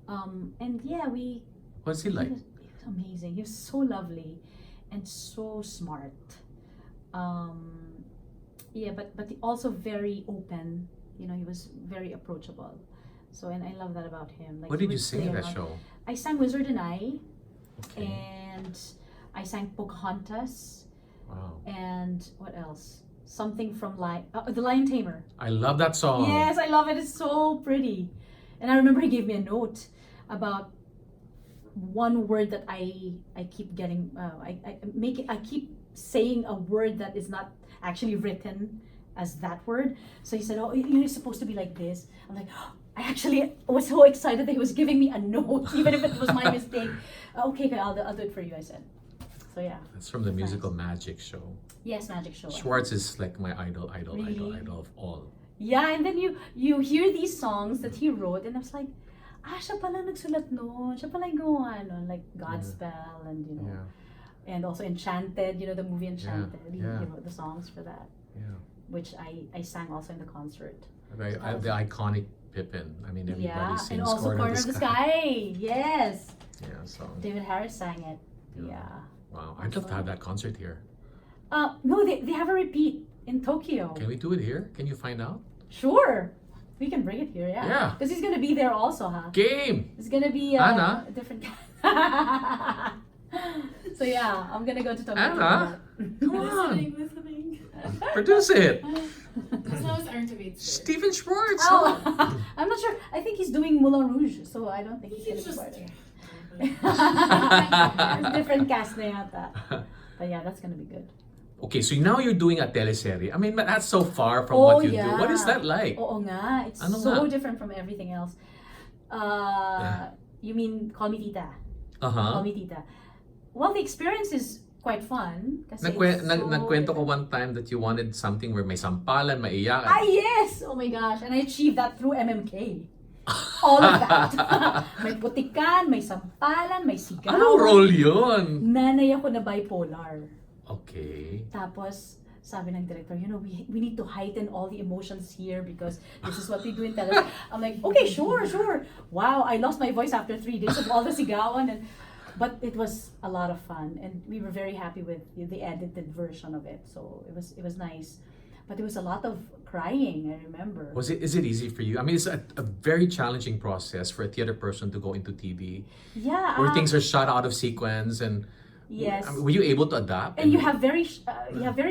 And yeah, what's he like? He was amazing. He was so lovely and so smart. Yeah, but also very open. You know, he was very approachable. So, and I love that about him. Like, what did you sing in that show? I sang Wizard and I. Okay. And I sang Pocahontas. Wow. And what else? Something from The Lion Tamer. I love that song. Yes, I love it. It's so pretty. And I remember he gave me a note about one word that I keep getting. I keep saying a word that is not actually written as that word. So he said, "Oh, you're supposed to be like this." I'm like, oh, I actually was so excited that he was giving me a note, even if it was my mistake. Okay, I'll do it for you, I said. So yeah. That's from the musical Magic Show. Yes, Magic Show. Schwartz is like my idol Really? of all. Yeah, and then you hear these songs that he wrote, and I was like, siya pala nagsulat noon. Siya pala yung gumawa nun, like Godspell and and also Enchanted, the movie Enchanted. He wrote the songs for that. Yeah. Which I sang also in the concert. The iconic Pippin. I mean, everybody sings and also Corner of the Sky. Yes. Yeah, so David Harris sang it. Yeah. Wow, I'd love to have that concert here. No, they have a repeat in Tokyo. Can we do it here? Can you find out? Sure. We can bring it here, yeah. Yeah. Because he's gonna be there also, huh? Game! It's gonna be Anna. a different So yeah, I'm gonna go to Tokyo. Anna, come on. Listening. Produce it. As long as Aaron Tveit. Stephen Schwartz. Oh, I'm not sure. I think he's doing Moulin Rouge, so I don't think he's gonna be part of it. It's different cast na yata. But yeah, that's gonna be good. Okay, so now you're doing a teleserye. I mean, but that's so far from what you do. What is that like? Oo nga. It's different from everything else. You mean Call Me Tita? Call Me Tita. Well, the experience is quite fun. Nagkwento ko one time that you wanted something where may sampalan, maiyakan. Yes! Oh my gosh. And I achieved that through MMK. All of that. May putikan, may sampalan, may sigaw. Anong role yun? Nanay ako na bipolar. Okay. Tapos, sabi ng director, we need to heighten all the emotions here because this is what we do in television. I'm like, okay, sure. Wow, I lost my voice after 3 days of all the sigawan. But it was a lot of fun, and we were very happy with the edited version of it. So it was nice. But it was a lot of crying, I remember. Is it easy for you? I mean, it's a very challenging process for a theater person to go into TV. Yeah. Where things are shot out of sequence and... Yes. I mean, were you able to adapt? And you have very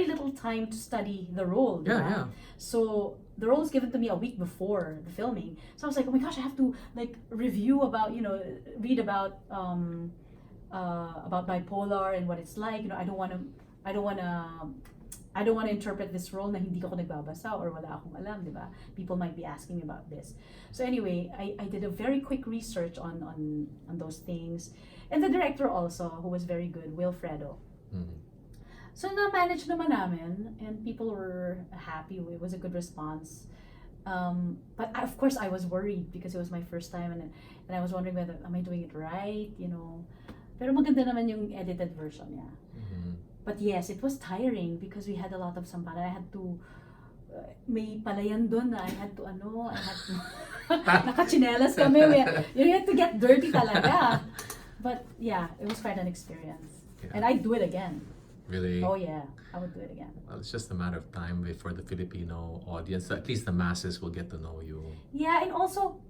little time to study the role. Yeah. So the role was given to me a week before the filming. So I was like, oh my gosh, I have to review about, read about bipolar and what it's like. I don't want to interpret this role na hindi ko nagbabasa or wala akong alam, di ba? People might be asking me about this. So anyway, I did a very quick research on those things. And the director also, who was very good, Wilfredo. Mm-hmm. So na-manage naman namin, and people were happy. It was a good response. But of course, I was worried because it was my first time, and I was wondering whether, am I doing it right, Pero maganda naman yung edited version niya. Mm-hmm. But yes, it was tiring because we had a lot of sampalan. I had to, may palayan doon na I had to, nakachinelas kami. You had to get dirty talaga. But yeah, it was quite an experience. Yeah. And I'd do it again. Really? Oh yeah, I would do it again. Well, it's just a matter of time before the Filipino audience, at least the masses, will get to know you. Yeah, and also,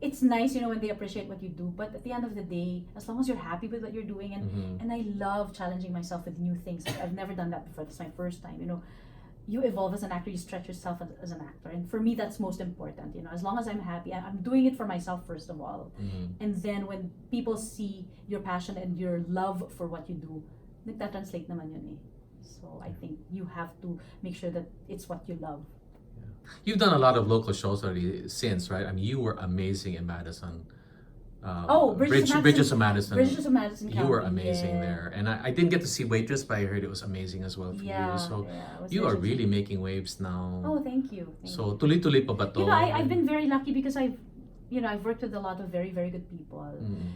it's nice, when they appreciate what you do. But at the end of the day, as long as you're happy with what you're doing, and I love challenging myself with new things. I've never done that before. It's my first time. You evolve as an actor, you stretch yourself as an actor. And for me, that's most important. As long as I'm happy, I'm doing it for myself first of all. Mm-hmm. And then when people see your passion and your love for what you do, nagtatranslate naman yun eh. So I think you have to make sure that it's what you love. Yeah. You've done a lot of local shows already since, right? I mean, you were amazing in Madison. Bridges of Madison. Bridges of Madison You were County, amazing yeah. there. And I didn't get to see Waitress, but I heard it was amazing as well for you. So it was you are legendary. really making waves now. Oh, thank you. So tuloy-tuloy pa ba to? I've been very lucky because I've worked with a lot of very, very good people.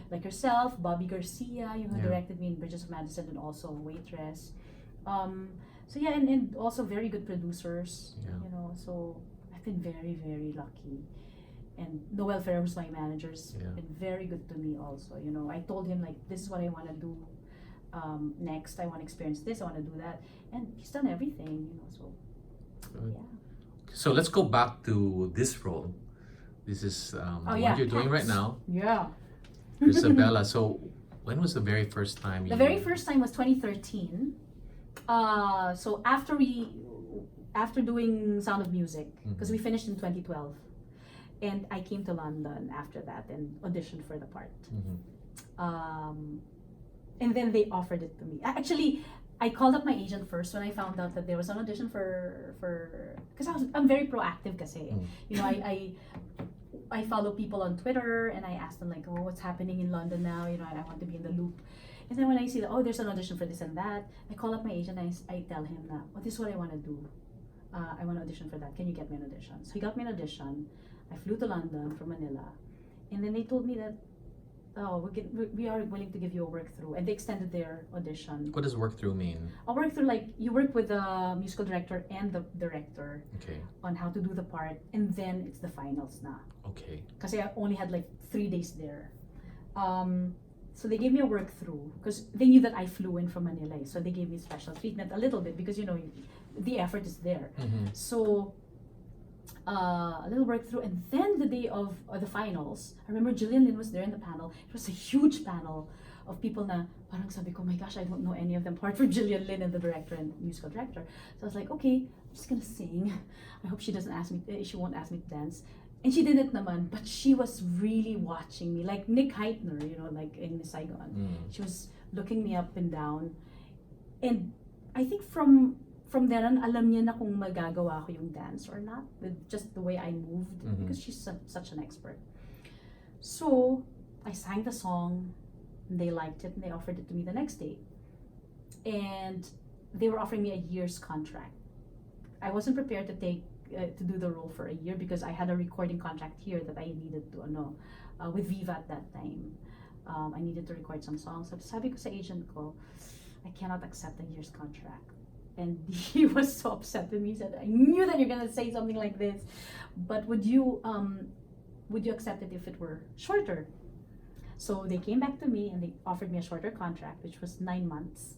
Like yourself, Bobby Garcia, who directed me in Bridges of Madison and also Waitress. So yeah, and also very good producers. Yeah. So I've been very, very lucky. And Noel Ferrer, who's my manager, has been very good to me also. I told him this is what I want to do next. I want to experience this. I want to do that, and he's done everything. So yeah. So let's go back to this role. This is what you're doing right now. Yeah. Isabella. So when was the very first time? The very first time was 2013. So after doing Sound of Music, because we finished in 2012. And I came to London after that and auditioned for the part. And then they offered it to me. Actually, I called up my agent first when I found out that there was an audition for because I'm very proactive kasi. I follow people on Twitter and I ask them what's happening in London now? I want to be in the loop. And then when I see that, there's an audition for this and that, I call up my agent and I tell him that, this is what I want to do. I want to audition for that. Can you get me an audition? So he got me an audition. I flew to London from Manila, and then they told me that, we are willing to give you a work through, and they extended their audition. What does work through mean? A work through, you work with the musical director and the director on how to do the part, and then it's the finals na. Okay. Because I only had 3 days there. So they gave me a work through because they knew that I flew in from Manila, so they gave me special treatment a little bit because the effort is there. So a little work through, and then the day of the finals, I remember Jillian Lin was there in the panel. It was a huge panel of people na parang sabi ko, oh my gosh, I don't know any of them apart from Jillian Lin and the director and musical director. So I was like, okay, I'm just gonna sing. I hope she won't ask me to dance. And she didn't naman, but she was really watching me, like Nick Heitner, like in Miss Saigon. She was looking me up and down. And I think from then on, alam niya na kung magagawa ko yung dance or not, with just the way I moved, because she's such an expert. So, I sang the song, and they liked it, and they offered it to me the next day. And they were offering me a year's contract. I wasn't prepared to take to do the role for a year because I had a recording contract here that I needed to with Viva at that time. I needed to record some songs. So sabi ko sa agent ko, I cannot accept a year's contract. And he was so upset with me. He said, I knew that you're gonna say something like this, but would you accept it if it were shorter? So they came back to me and they offered me a shorter contract, which was 9 months.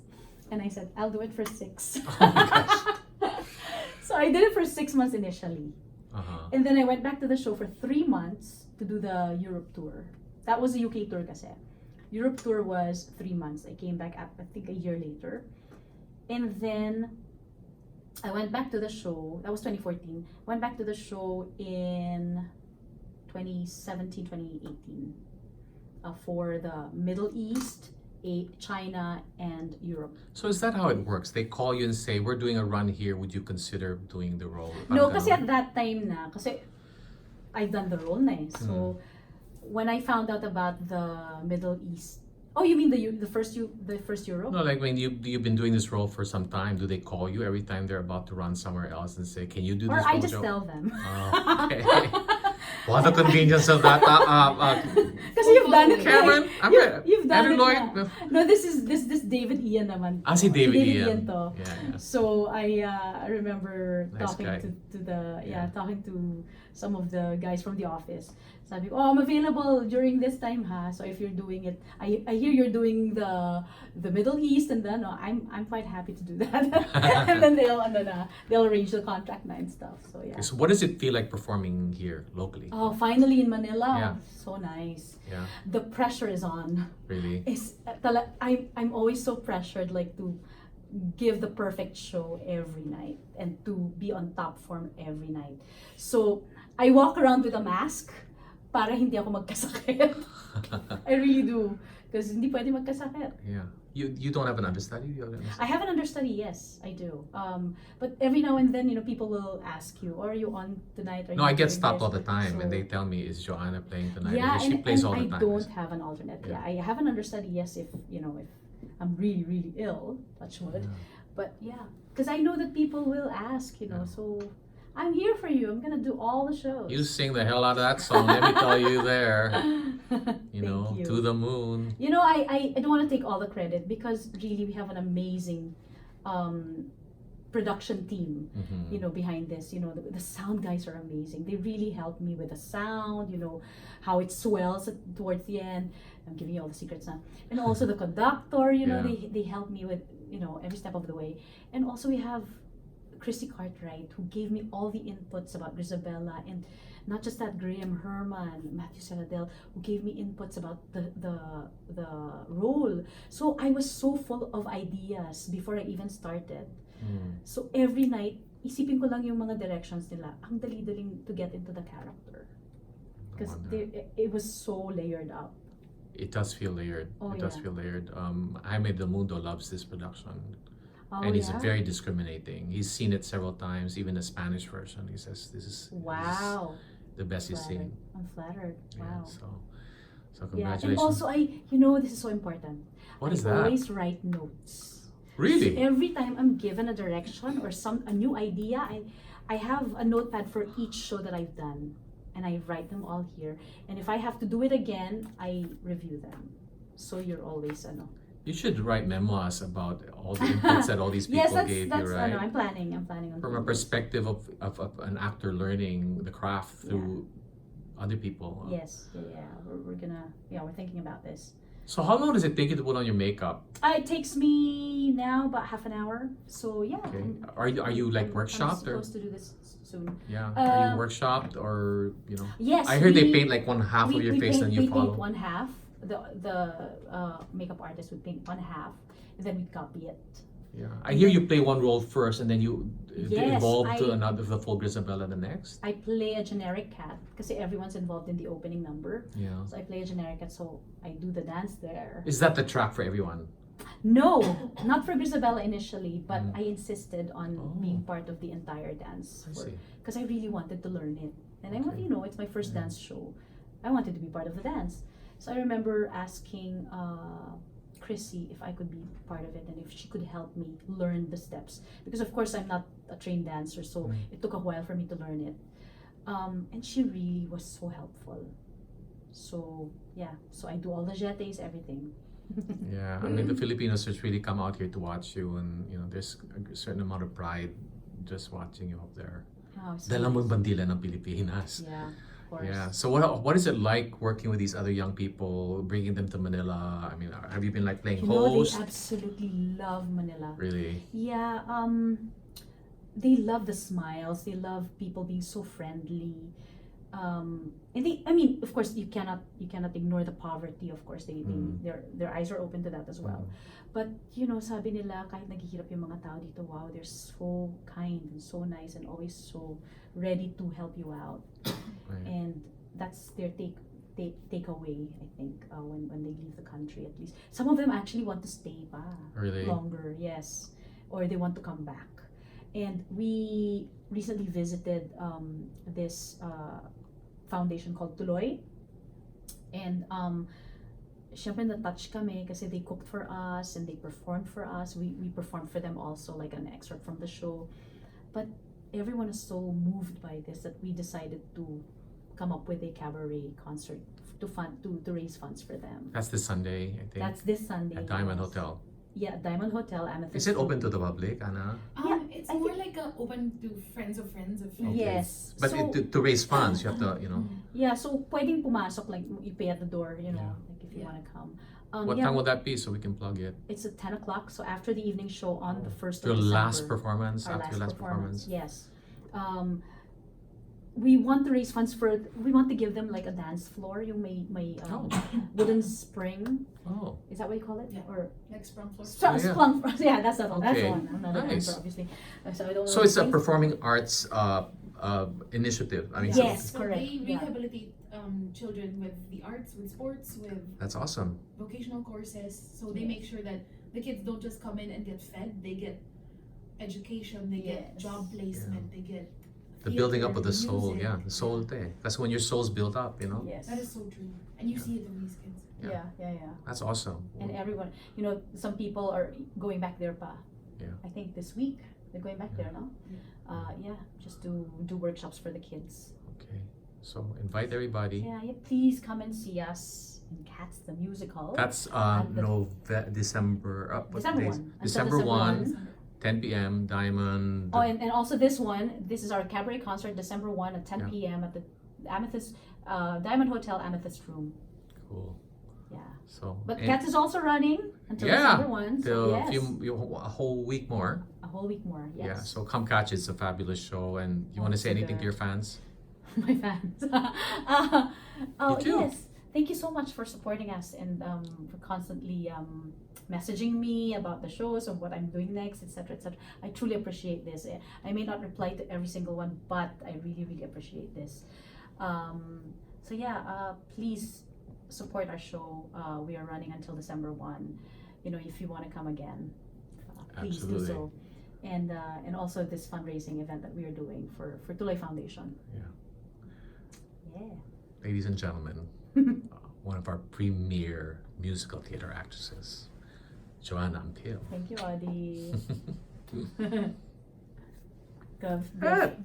And I said, I'll do it for 6. Oh my gosh. So I did it for 6 months initially. Uh-huh. And then I went back to the show for 3 months to do the Europe tour. That was the UK tour kasi. Europe tour was 3 months. I came back, I think, a year later. And then I went back to the show. That was 2014. Went back to the show in 2017, 2018 for the Middle East, China, and Europe. So is that how it works? They call you and say, we're doing a run here, would you consider doing the role? No, kasi at that time na, kasi I've done the role na eh. So when I found out about the Middle East, oh, you mean the first Europe? No, like when you've been doing this role for some time, do they call you every time they're about to run somewhere else and say, can you do Or this I role, just Joe? tell them. Oh, okay. What the convenience of that. Kasi you've done it. Cameron, You've done Andrew it Lloyd. na. No, this David Ian naman. Si David Ian. to. Yeah. So I remember Nice talking guy. to talking to some of the guys from the office. Sabi ko, I'm available during this time ha. So if you're doing it, I hear you're doing the Middle East, and then I'm quite happy to do that. And then they'll arrange the contract and stuff. So yeah. So what does it feel like performing here locally? Oh, finally in Manila. Yeah. So nice. Yeah, The pressure is on. really. I'm always so pressured, like to give the perfect show every night and to be on top form every night. So I walk around with a mask para hindi ako magkasakit. I really do. Because hindi pwede magkasakit. Yeah. You don't have an understudy? You have an understudy? I have an understudy, yes, I do. But every now and then, people will ask you, "Are you on tonight?" Are No, you I get doing stopped this?" all the time, and So- they tell me, "Is Joanna playing tonight?" Yeah, Because she and, plays and all I the time. don't have an alternate. Yeah, I have an understudy. Yes, if I'm really really ill, touch wood. Yeah. But yeah, because I know that people will ask. Yeah. So I'm here for you. I'm gonna do all the shows. You sing the hell out of that song. Let me tell you there. Thank you. To the moon. I don't want to take all the credit because really we have an amazing production team. Mhm. Behind this, the sound guys are amazing. They really help me with the sound, how it swells towards the end. I'm giving you all the secrets now. And also the conductor, Yeah. they help me with, every step of the way. And also we have Chrissy Cartwright, who gave me all the inputs about Grisabella, and not just that, Graham Herman, Matthew Saladel, who gave me inputs about the role. So I was so full of ideas before I even started. Mm. So every night, isipin ko lang yung mga directions nila. Ang dali-daling to get into the character. Because wonder. it was so layered up. It does feel layered. Oh, It does yeah. feel layered. Jaime Del Mundo loves this production. Oh, And he's yeah? very discriminating. He's seen it several times, even the Spanish version. He says this is Wow. the best he's Flattered. seen. I'm flattered. Yeah, Wow. so Yeah, congratulations. and also this is so important. What I is that? always write notes. Really? So every time I'm given a direction or a new idea, I have a notepad for each show that I've done, and I write them all here. And if I have to do it again, I review them. So you're always You should write memoirs about all the inputs that all these people Yes, gave that's you, right? I'm planning on From a doing this. perspective of an actor learning the craft through other people. Yes, yeah. We're thinking about this. So how long does it take you to put on your makeup? It takes me now about half an hour. So yeah. Okay. I'm- Are you like I'm workshopped or supposed to do this soon. yeah? Are you Uh, workshopped or Yes. I heard they we- paint like one half of your face and you we follow. paint one half. The makeup artist would paint one half, and then we copy it. Yeah. I hear you play one role first and then you Yes, evolve to I- another the full Grisabella the next. I play a generic cat because everyone's involved in the opening number. Yeah. So I play a generic cat, so I do the dance there. Is that the track for everyone? No, not for Grisabella initially, but Mm. I insisted on Oh. being part of the entire dance I see. because I really wanted to learn it, and I want Okay. it's my first Yeah. dance show. I wanted to be part of the dance, so I remember asking Chrissy if I could be part of it and if she could help me learn the steps. Because of course I'm not a trained dancer, so it took a while for me to learn it. And she really was so helpful. So yeah, so I do all the jetés, everything. Yeah, I mean the Filipinos just really come out here to watch you, and you know there's a certain amount of pride just watching you up there. Oh, so Dala mo nice. yung bandila ng Pilipinas. Yeah, of course. Yeah. So what is it like working with these other young people, bringing them to Manila? I mean, have you been like playing You know, host? they absolutely love Manila. Really? Yeah, they love the smiles. They love people being so friendly. And they, I mean, of course, you cannot ignore the poverty. Of course, their eyes are open to that as well. But you know, sabi nila kahit naghihirap yung mga tao dito, wow, they're so kind and so nice and always so ready to help you out. Right. And that's their takeaway, I think, when they leave the country. At least some of them actually want to stay pa Really? longer, yes, or they want to come back. And we recently visited this foundation called Tuloy, and syempre na-touch kami kasi they cooked for us and they performed for us. We performed for them also, like an excerpt from the show. But everyone is so moved by this that we decided to come up with a cabaret concert to raise funds for them. That's this Sunday, I think. That's this Sunday. at Diamond yes. Hotel. Yeah, Diamond Hotel, Amethyst. Is it open to the public, Anna? Yeah, It's I more like open to friends of friends of friends. Okay. Yes. But So- to raise funds, you have to, you know. Yeah, so pwedeng pumasok, like you pay at the door, you know, Yeah. like if you Yeah. want to come. What yeah, time will that be so we can plug it? it's at 10 o'clock, so after the evening show on the 1st Your of December. last performance, Our after your last performance. Yes. We want to raise funds we want to give them like a dance floor, yung may wooden spring. Oh, Is that what you call it? Yeah. Or Like sprung floor. Yeah. Splunk, yeah, that's the one. That's Okay. the one. I'm not a Nice. dancer, obviously. So I don't know. so it's a things. performing arts initiative. I mean, Yes. So correct, they yeah. rehabilitate children with the arts, with sports, with that's awesome. vocational courses. So they Yes. make sure that the kids don't just come in and get fed. They get education. They get Yes. job placement. They get The building up of theater, the soul, music. yeah, the soul te. That's when your soul's built up, you know. Yes. That is so true. And you see it in these kids. Yeah. That's awesome. And everyone, you know, some people are going back there pa. Yeah. I think this week they're going back there, no? Yeah, just to do workshops for the kids. Okay, so invite everybody. Yeah, please come and see us in Cats the Musical. That's December. What December days? 1. Until December 1, 1. 10 p.m. Diamond. Oh, and also this one, this is our cabaret concert, December 1 at 10 Yeah. p.m. at the Amethyst, Diamond Hotel Amethyst Room. Cool. Yeah. So. But and- Cats is also running until Yeah, December 1. So till yes, a whole week more. a whole week more. Yes. Yeah, so come catch it. It's a fabulous show. And you Oh, want to it's say so anything to good. your fans? My fans. Me too. Yes. Thank you so much for supporting us and for constantly messaging me about the shows and what I'm doing next, etc., etc. I truly appreciate this. I may not reply to every single one, but I really, really appreciate this. So yeah, please support our show. We are running until December 1. You know, if you want to come again, please Absolutely. do so. And also this fundraising event that we are doing for Tuloy Foundation. Yeah. Yeah. Ladies and gentlemen, one of our premier musical theater actresses, Joanna Ampil. Thank you, Audie. Good.